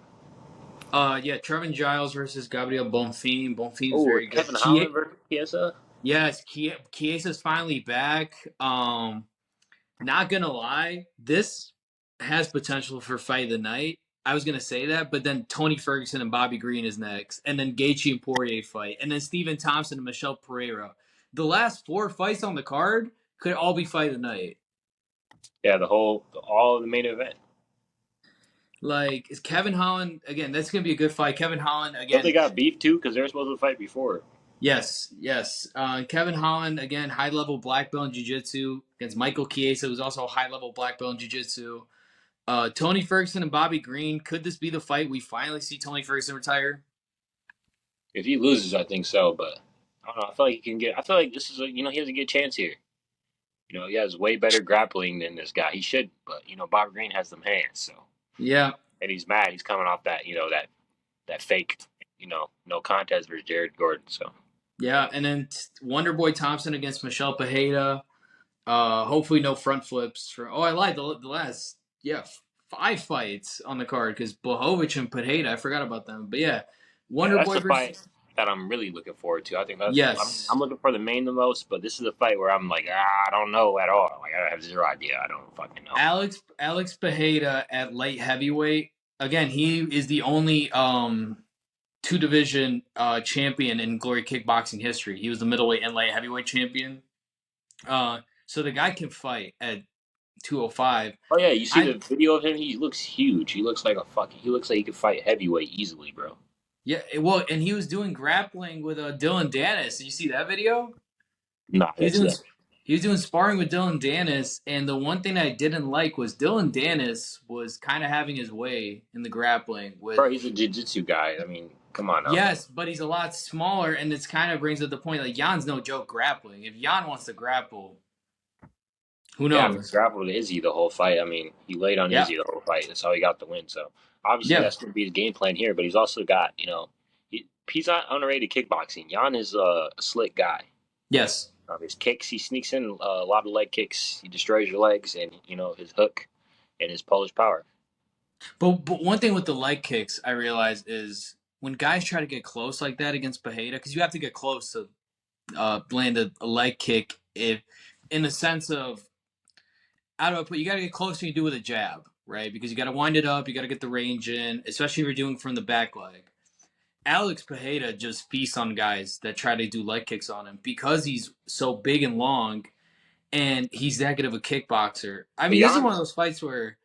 Yeah, Trevin Giles versus Gabriel Bonfim. Bonfim's Oh, very it's good. Kevin Holland versus Chiesa. Yes, Chiesa's finally back. Not gonna lie, this has potential for fight of the night. I was gonna say that, but then Tony Ferguson and Bobby Green is next, and then Gaethje and Poirier fight, and then Stephen Thompson and Michelle Pereira. The last four fights on the card could all be fight of the night. Yeah, all of the main event. Like, is Kevin Holland again? That's gonna be a good fight. Kevin Holland Don't they again. got beef too? Because they're supposed to fight before. Yes, yes. Kevin Holland again, high level black belt in jiu-jitsu against Michael Chiesa, who's also a high level black belt in jiu-jitsu. Tony Ferguson and Bobby Green. Could this be the fight we finally see Tony Ferguson retire? If he loses, I think so. But I don't know. I feel like he can get. I feel like this is he has a good chance here. He has way better grappling than this guy. He should, but Bob Green has them hands. So Yeah, and he's mad. He's coming off that that fake no contest versus Jared Gordon. So yeah. And then Wonder Boy Thompson against Michelle Pajeda. Hopefully no front flips for. Oh, I lied. The last five fights on the card because Blahovic and Pajeda. I forgot about them. But yeah, yeah, Wonder that's Boy the versus. fight that I'm really looking forward to. I think that's I'm Yes, looking for the main the most, but this is a fight where I'm like I don't know at all. Like I have zero idea. I don't fucking know. Alex Pajeda at light heavyweight. Again, he is the only two division champion in Glory Kickboxing history. He was the middleweight and light heavyweight champion. So the guy can fight at 205. Oh yeah, you see I the video of him? He looks huge. He looks like a fucking. He looks like he could fight heavyweight easily, bro. Yeah, well, and he was doing grappling with Dylan Dennis. Did you see that video? Nah, He was that's doing it. he was doing sparring with Dylan Dennis, and the one thing I didn't like was Dylan Dennis was kind of having his way in the grappling with. Bro, he's a jiu-jitsu guy. I mean, come on now. Yes, but he's a lot smaller, and this kind of brings up the point. Like Jan's no joke grappling. If Jan wants to grapple, who Yeah, I mean, knows? grappled Izzy the whole fight. I mean, he laid on Yeah, Izzy the whole fight. That's how he got the win. So obviously yeah, that's going to be his game plan here. But he's also got, he's not underrated kickboxing. Jan is a slick guy. yes. His kicks, he sneaks in a lot of leg kicks. He destroys your legs, and his hook and his Polish power. But one thing with the leg kicks I realized is when guys try to get close like that against Pajeda, because you have to get close to land a leg kick. If in the sense of how do I put? You got to get closer than you do with a jab, right? Because you got to wind it up, you got to get the range in, especially if you're doing from the back leg. Alex Pajeda just feasts on guys that try to do leg kicks on him because he's so big and long, and he's that good of a kickboxer. I But mean, this is Jan, one of those fights where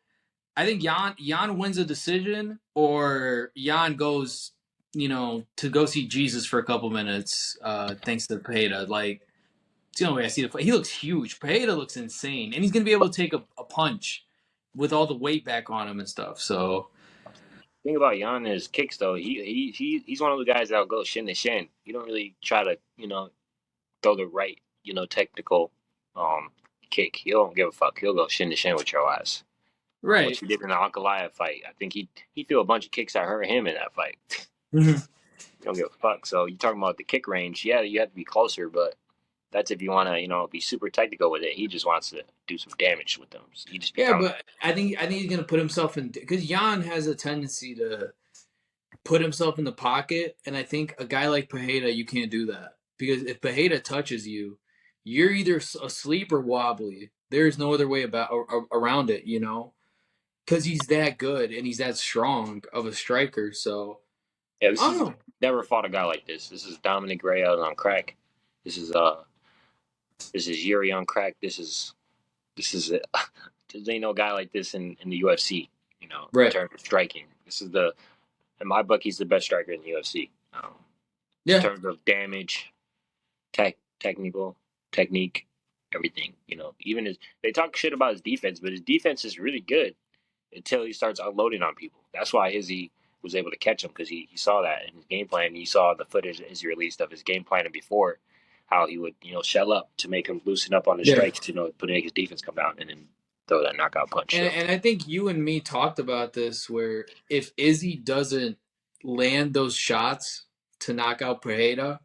I think Jan wins a decision or Jan goes, to go see Jesus for a couple minutes, thanks to Pajeda. Like, it's the only way I see the fight. He looks huge. Pajeda looks insane. And he's going to be able to take a punch with all the weight back on him and stuff. So, thing about Jan is kicks though. He's one of the guys that'll go shin to shin. He don't really try to throw the right technical um kick. He don't give a fuck. He'll go shin to shin with your ass. Which right. he did in the Ankalaev fight. I think he threw a bunch of kicks that hurt him in that fight. Mhm. You don't give a fuck. So you talking about the kick range? Yeah, you have to be closer, but that's if you want to be super technical with it. He just wants to do some damage with them. So he just be Yeah, throwing. but I think he's going to put himself in, because Jan has a tendency to put himself in the pocket. And I think a guy like Pajeda, you can't do that. Because if Pajeda touches you, you're either asleep or wobbly. There's no other way around it, because he's that good and he's that strong of a striker. So Yeah, this I don't is know. never fought a guy like this. This is Dominic Reyes on crack. This is Yuri on crack. This is There's ain't no guy like this in the UFC. In Right. terms of striking, this is the in my book he's the best striker in the UFC. In Yeah. terms of damage, technical technique, everything. Even his they talk shit about his defense, but his defense is really good until he starts unloading on people. That's why Izzy was able to catch him because he saw that in his game plan. He saw the footage that Izzy released of his game plan and before how he would shell up to make him loosen up on his Yeah. strikes, to make his defense come down and then throw that knockout punch. And So and I think you and me talked about this where if Izzy doesn't land those shots to knock out Pereira,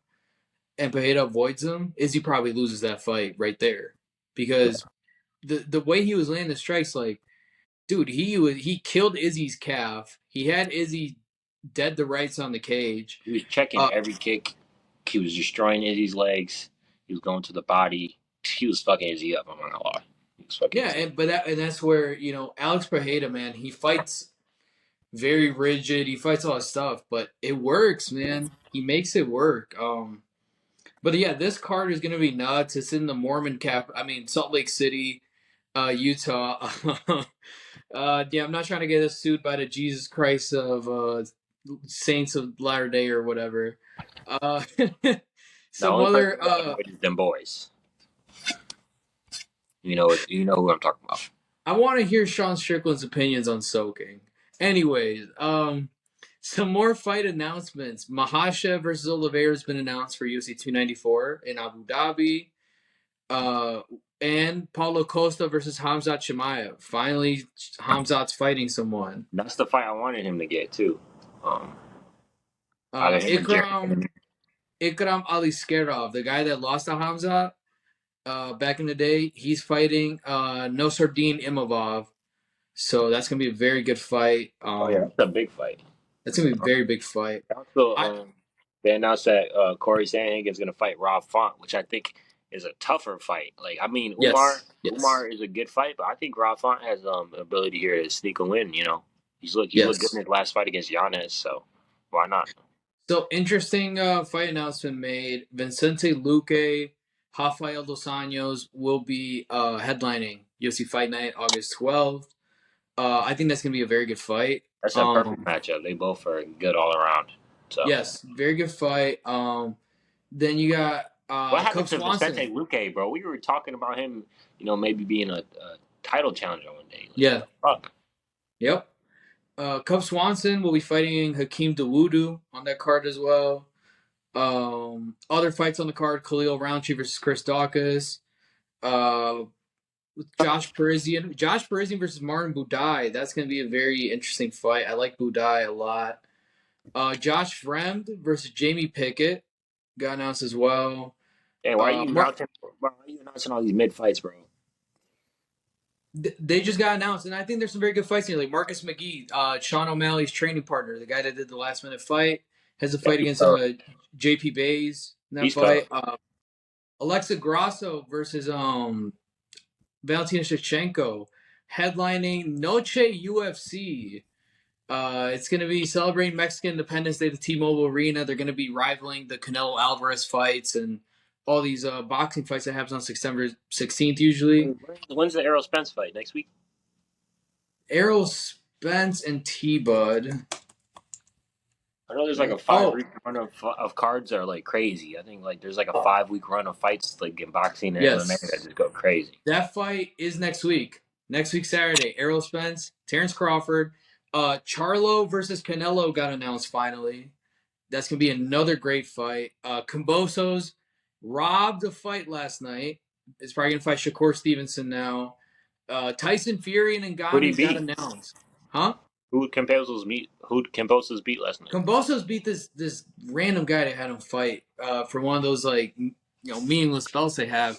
and Pereira avoids him, Izzy probably loses that fight right there because the way he was landing the strikes, like dude, he killed Izzy's calf. He had Izzy dead to rights on the cage. He was checking Uh, every kick. He was destroying Izzy's legs. He was going to the body. He was fucking Izzy up. I'm not gonna lie. He was fucking yeah, Izzy up. and that's where Alex Pereira, man, he fights very rigid. He fights all his stuff, but it works, man. He makes it work. But yeah, this card is gonna be nuts. It's in the Mormon cap. I mean, Salt Lake City, Utah. Yeah, I'm not trying to get us sued by the Jesus Christ of Saints of Latter Day or whatever. Uh, The some only person other. you gotta avoid is them boys. You know who I'm talking about. I want to hear Sean Strickland's opinions on soaking. Anyways, some more fight announcements. Mahasha versus Oliveira has been announced for UFC 294 in Abu Dhabi. Uh, and Paulo Costa versus Hamzat Chimaev. Finally, Hamzat's fighting someone. That's the fight I wanted him to get too. Um, Either him or Ikram Jared. Ikram Aliskerov, the guy that lost to Hamzat back in the day, he's fighting Nosardin Imavov. So that's gonna be a very good fight. Oh yeah, that's a big fight. That's gonna be a very big fight. Also, I they announced that Corey Sandhagen's gonna fight Rob Font, which I think is a tougher fight. Like, I mean, Umar Yes, yes, Umar is a good fight, but I think Rob Font has ability here to sneak a win. He looked good in yes. his last fight against Yanez, so why not? So interesting fight announcement made. Vicente Luque, Rafael dos Anjos will be headlining UFC Fight Night August 12th. I think that's gonna be a very good fight. That's a perfect Um, matchup. They both are good all around. So, yes, very good fight. Then you got what happened Cub to Vicente Swanson. Luque, bro? We were talking about him, maybe being a title challenger one day. Like, what Yeah, the fuck? yep. Cub Swanson will be fighting Hakeem Dawodu on that card as well. Other fights on the card: Khalil Roundtree versus Chris Dawkins. Uh, Josh Parisian versus Martin Budai. That's going to be a very interesting fight. I like Budai a lot. Josh Fremd versus Jamie Pickett got announced as well. Hey, why are you announcing all these mid fights, bro? They just got announced, and I think there's some very good fights here. Like Marcus McGee, Sean O'Malley's training partner, the guy that did the last minute fight, has a Yeah, fight he's against tough. JP Bays in that He's tough. fight. Alexa Grasso versus Valentina Shevchenko, headlining Noche UFC. It's going to be celebrating Mexican Independence Day at the T-Mobile Arena. They're going to be rivaling the Canelo Alvarez fights and all these boxing fights that happens on September 16th usually. When's the Errol Spence fight? Next week? Errol Spence and T-Bud. I know there's like a five Oh, week run of cards that are like crazy. I think like there's like a 5 week run of fights like in boxing and MMA that yes. just go crazy. That fight is next week. Next week, Saturday. Errol Spence, Terrence Crawford. Charlo versus Canelo got announced finally. That's going to be another great fight. Kambosos robbed a fight last night. Is probably going to fight Shakur Stevenson now. Tyson Fury and Who'd he Ngannou's got beat? announced. Huh? Who'd Camposos beat last night? Kambosos beat this random guy that had him fight for one of those like meaningless belts they have,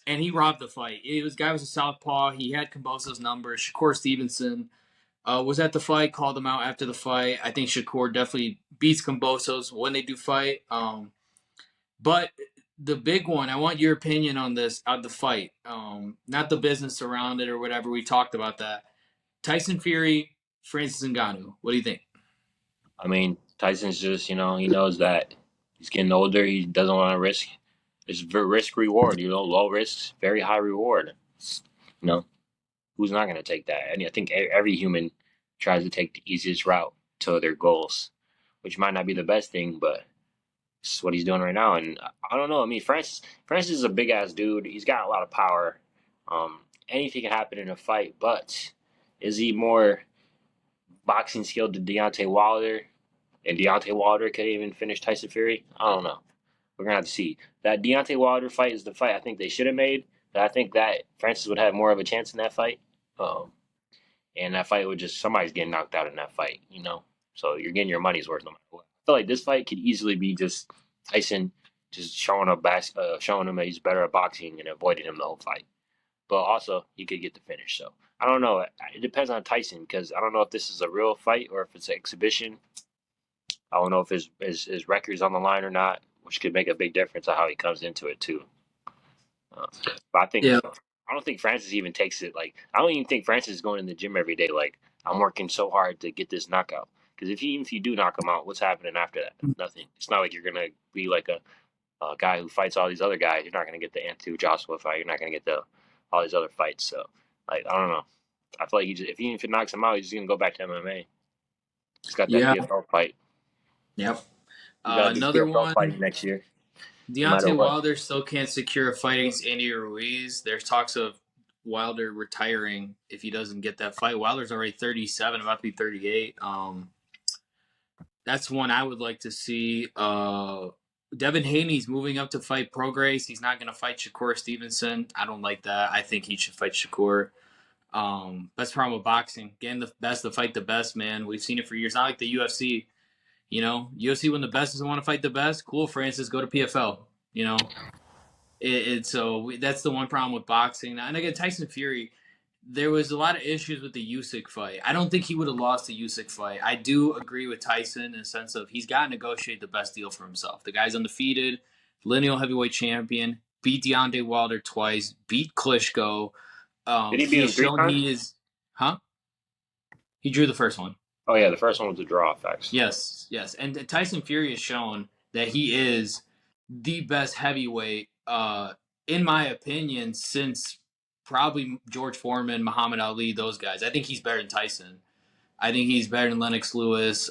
and he robbed the fight. It was guy was a southpaw. He had Kambosos' number. Shakur Stevenson was at the fight, called him out after the fight. I think Shakur definitely beats Kambosos when they do fight. But the big one, I want your opinion on this the fight. Not the business around it or whatever. We talked about that. Tyson Fury, Francis Ngannou. What do you think? I mean, Tyson's just he knows that he's getting older. He doesn't want to risk. It's risk reward. Low risk, very high reward. You know, who's not going to take that? And I think every human tries to take the easiest route to their goals, which might not be the best thing, but it's what he's doing right now. And I don't know. I mean, Francis is a big ass dude. He's got a lot of power. Anything can happen in a fight, but is he more boxing skilled than Deontay Wilder? And Deontay Wilder could even finish Tyson Fury? I don't know. We're gonna have to see. That Deontay Wilder fight is the fight I think they should have made. I think that Francis would have more of a chance in that fight. Um, and that fight would just somebody's getting knocked out in that fight. So you're getting your money's worth no matter what. I feel like this fight could easily be just Tyson. just showing him that he's better at boxing and avoiding him the whole fight. But also, he could get the finish. So I don't know. It depends on Tyson because I don't know if this is a real fight or if it's an exhibition. I don't know if his record's on the line or not, which could make a big difference on how he comes into it too. Uh, but Yeah. I don't think Francis even takes it like I don't even think Francis is going in the gym every day like I'm working so hard to get this knockout. Because even if you do knock him out, what's happening after that? Nothing. It's not like you're gonna be like a guy who fights all these other guys. You're not gonna get the Anthony Joshua fight. You're not gonna get the all these other fights. So like I don't know. I feel like if it knocks him out, he's just gonna go back to MMA. He's got that Yeah. PFL fight. Yep. He's got a big Another PFL one. fight next year, no matter Deontay what. Wilder still can't secure a fight against Andy Ruiz. There's talks of Wilder retiring if he doesn't get that fight. Wilder's already 37, about to be 38. That's one I would like to see. Devin Haney's moving up to fight Prograis. He's not going to fight Shakur Stevenson. I don't like that. I think he should fight Shakur. That's the problem with boxing. Getting the best to fight the best, man. We've seen it for years. Not like the UFC. UFC when the best doesn't want to fight the best. Cool, Francis, go to PFL. You know, that's the one problem with boxing. And again, Tyson Fury, there was a lot of issues with the Usyk fight. I don't think he would have lost the Usyk fight. I do agree with Tyson in the sense of he's got to negotiate the best deal for himself. The guy's undefeated, lineal heavyweight champion, beat Deontay Wilder twice, beat Klitschko. Did he beat He's him three shown times? he is, huh? He drew the first one. Oh yeah, the first one was a draw. Facts. Yes, yes. And Tyson Fury has shown that he is the best heavyweight, in my opinion, since probably George Foreman, Muhammad Ali, those guys. I think he's better than Tyson. I think he's better than Lennox Lewis.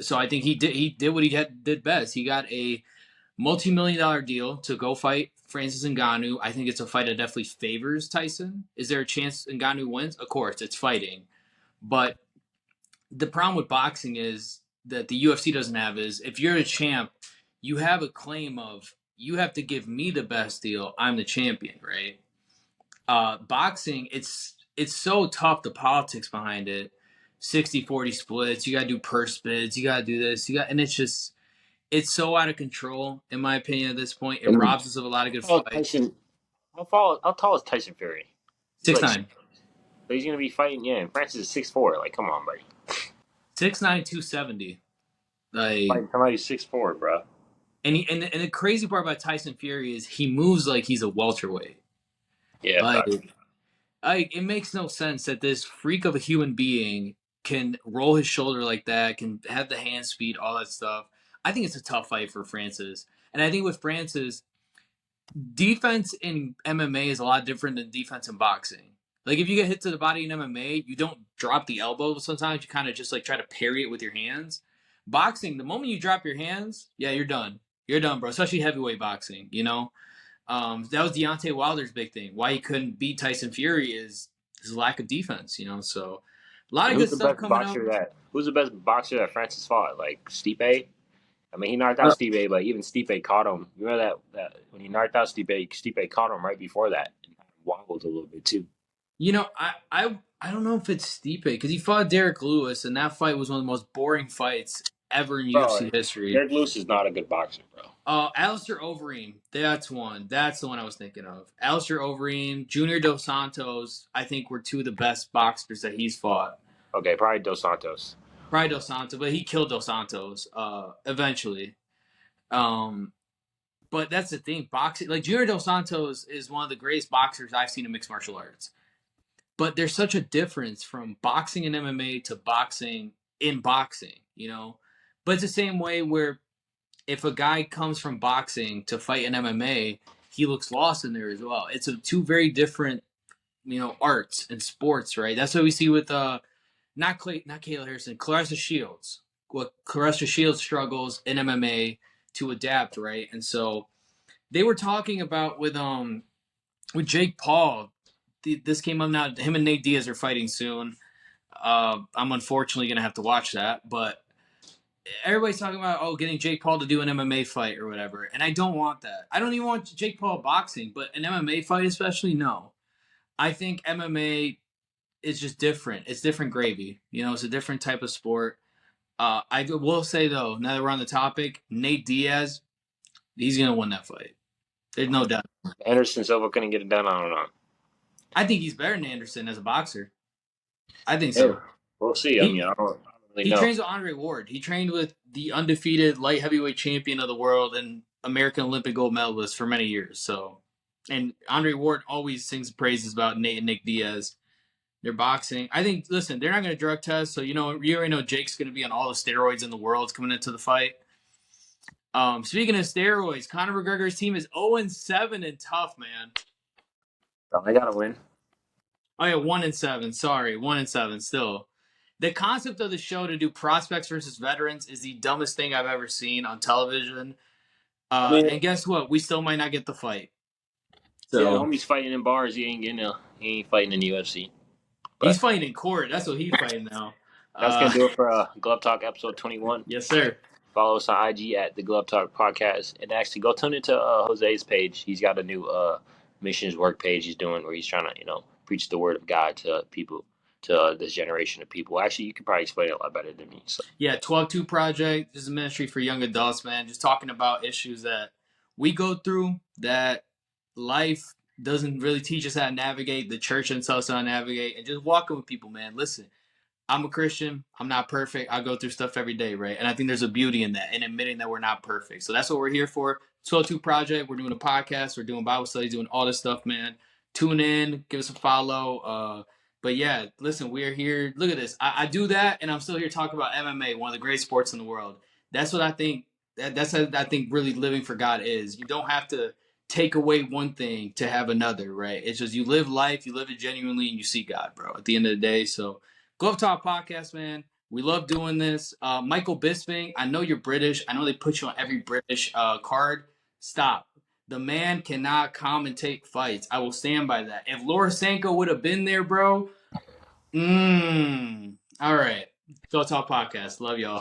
So I think he did what did best. He got a multi-million-dollar deal to go fight Francis Ngannou. I think it's a fight that definitely favors Tyson. Is there a chance Ngannou wins? Of course, it's fighting. But the problem with boxing is that the UFC doesn't have is if you're a champ, you have a claim of you have to give me the best deal. I'm the champion, right? Boxing, it's so tough, the politics behind it. 60-40 splits, you gotta do purse bids, you gotta do this, and it's so out of control, in my opinion, at this point. It And robs us of a lot of good how tall is fights. Tyson? How tall is Tyson Fury? He's Six like nine, so he's gonna be fighting. Yeah, and Francis is 6'4". Like, come on, buddy. 6'9", 270. Like, Fighting somebody 6'4", bro. and the crazy part about Tyson Fury is he moves like he's a welterweight. Yeah, facts. Like, it makes no sense that this freak of a human being can roll his shoulder like that, can have the hand speed, all that stuff. I think it's a tough fight for Francis. And I think with Francis, defense in MMA is a lot different than defense in boxing. Like if you get hit to the body in MMA, you don't drop the elbow. Sometimes you kind of just like try to parry it with your hands. Boxing, the moment you drop your hands, yeah, you're done. You're done, bro. Especially heavyweight boxing, you know? That was Deontay Wilder's big thing. Why he couldn't beat Tyson Fury is his lack of defense, you know? So a lot And of good stuff coming up. who's the best boxer that Francis fought? Like Stipe? I mean, he knocked out Stipe, but even Stipe caught him. You remember that when he knocked out Stipe, Stipe caught him right before that and wobbled a little bit too. You know, I don't know if it's Stipe because he fought Derek Lewis, and that fight was one of the most boring fights ever in UFC Bro, history. Derek Lewis is not a good boxer, bro. Alistair Overeem, that's one. That's the one I was thinking of. Alistair Overeem, Junior Dos Santos, I think were two of the best boxers that he's fought. Okay, probably Dos Santos. Probably Dos Santos, but he killed Dos Santos eventually. Um, but that's the thing, boxing like Junior Dos Santos is one of the greatest boxers I've seen in mixed martial arts. But there's such a difference from boxing and MMA to boxing in boxing, you know. But it's the same way where if a guy comes from boxing to fight in MMA, he looks lost in there as well. It's two very different, arts and sports, right? That's what we see with not Kayla Harrison, Clarissa Shields. What Clarissa Shields struggles in MMA to adapt, right? And so they were talking about with Jake Paul. This came up now. Him and Nate Diaz are fighting soon. I'm unfortunately gonna have to watch that, but everybody's talking about getting Jake Paul to do an MMA fight or whatever, and I don't want that. I don't even want Jake Paul boxing, but an MMA fight especially, no. I think MMA is just different. It's different gravy. It's a different type of sport. I will say though, now that we're on the topic, Nate Diaz, He's gonna win that fight. There's no doubt. Anderson Silva couldn't get it done. I don't know. I think he's better than Anderson as a boxer. I think Hey, so. we'll see. I He mean, I don't really he know. trains with Andre Ward. He trained with the undefeated light heavyweight champion of the world and American Olympic gold medalist for many years. So, and Andre Ward always sings praises about Nate and Nick Diaz. They're boxing. I think. Listen, they're not going to drug test, so you already know Jake's going to be on all the steroids in the world coming into the fight. Speaking of steroids, Conor McGregor's team is 0-7 and tough, man. I gotta win. Oh yeah, 1-7. Sorry, 1-7. Still, the concept of the show to do prospects versus veterans is the dumbest thing I've ever seen on television. I mean, And guess what? We still might not get the fight. yeah, So homie's fighting in bars. He ain't fighting in the UFC. he's But fighting in court. That's what he's fighting now. that's gonna do it for Glove Talk episode 21. Yes, sir. Follow us on IG at the Glove Talk Podcast, and actually go tune into Jose's page. He's got a new missions work page he's doing where he's trying to preach the word of God to people, to this generation of people. Actually, you could probably explain it a lot better than me. So Yeah, 12-2 Project is a ministry for young adults, man. Just talking about issues that we go through that life doesn't really teach us how to navigate, the church and tells us how to navigate, and just walking with people, man. Listen, I'm a Christian. I'm not perfect. I go through stuff every day, right? And I think there's a beauty in that, in admitting that we're not perfect. So that's what we're here for. 12-2 Project. We're doing a podcast. We're doing Bible studies, doing all this stuff, man. Tune in, give us a follow. But yeah, listen, we're here. Look at this. I do that, and I'm still here talking about MMA, one of the great sports in the world. That's what I think. That's how I think really living for God is. You don't have to take away one thing to have another, right? It's just you live life, you live it genuinely, and you see God, bro. At the end of the day, so Glove Talk Podcast, man. We love doing this. Michael Bisping, I know you're British. I know they put you on every British card. Stop. The man cannot commentate fights. I will stand by that. If Laura Sanko would have been there, bro. All right. Glove Talk Podcast. Love y'all.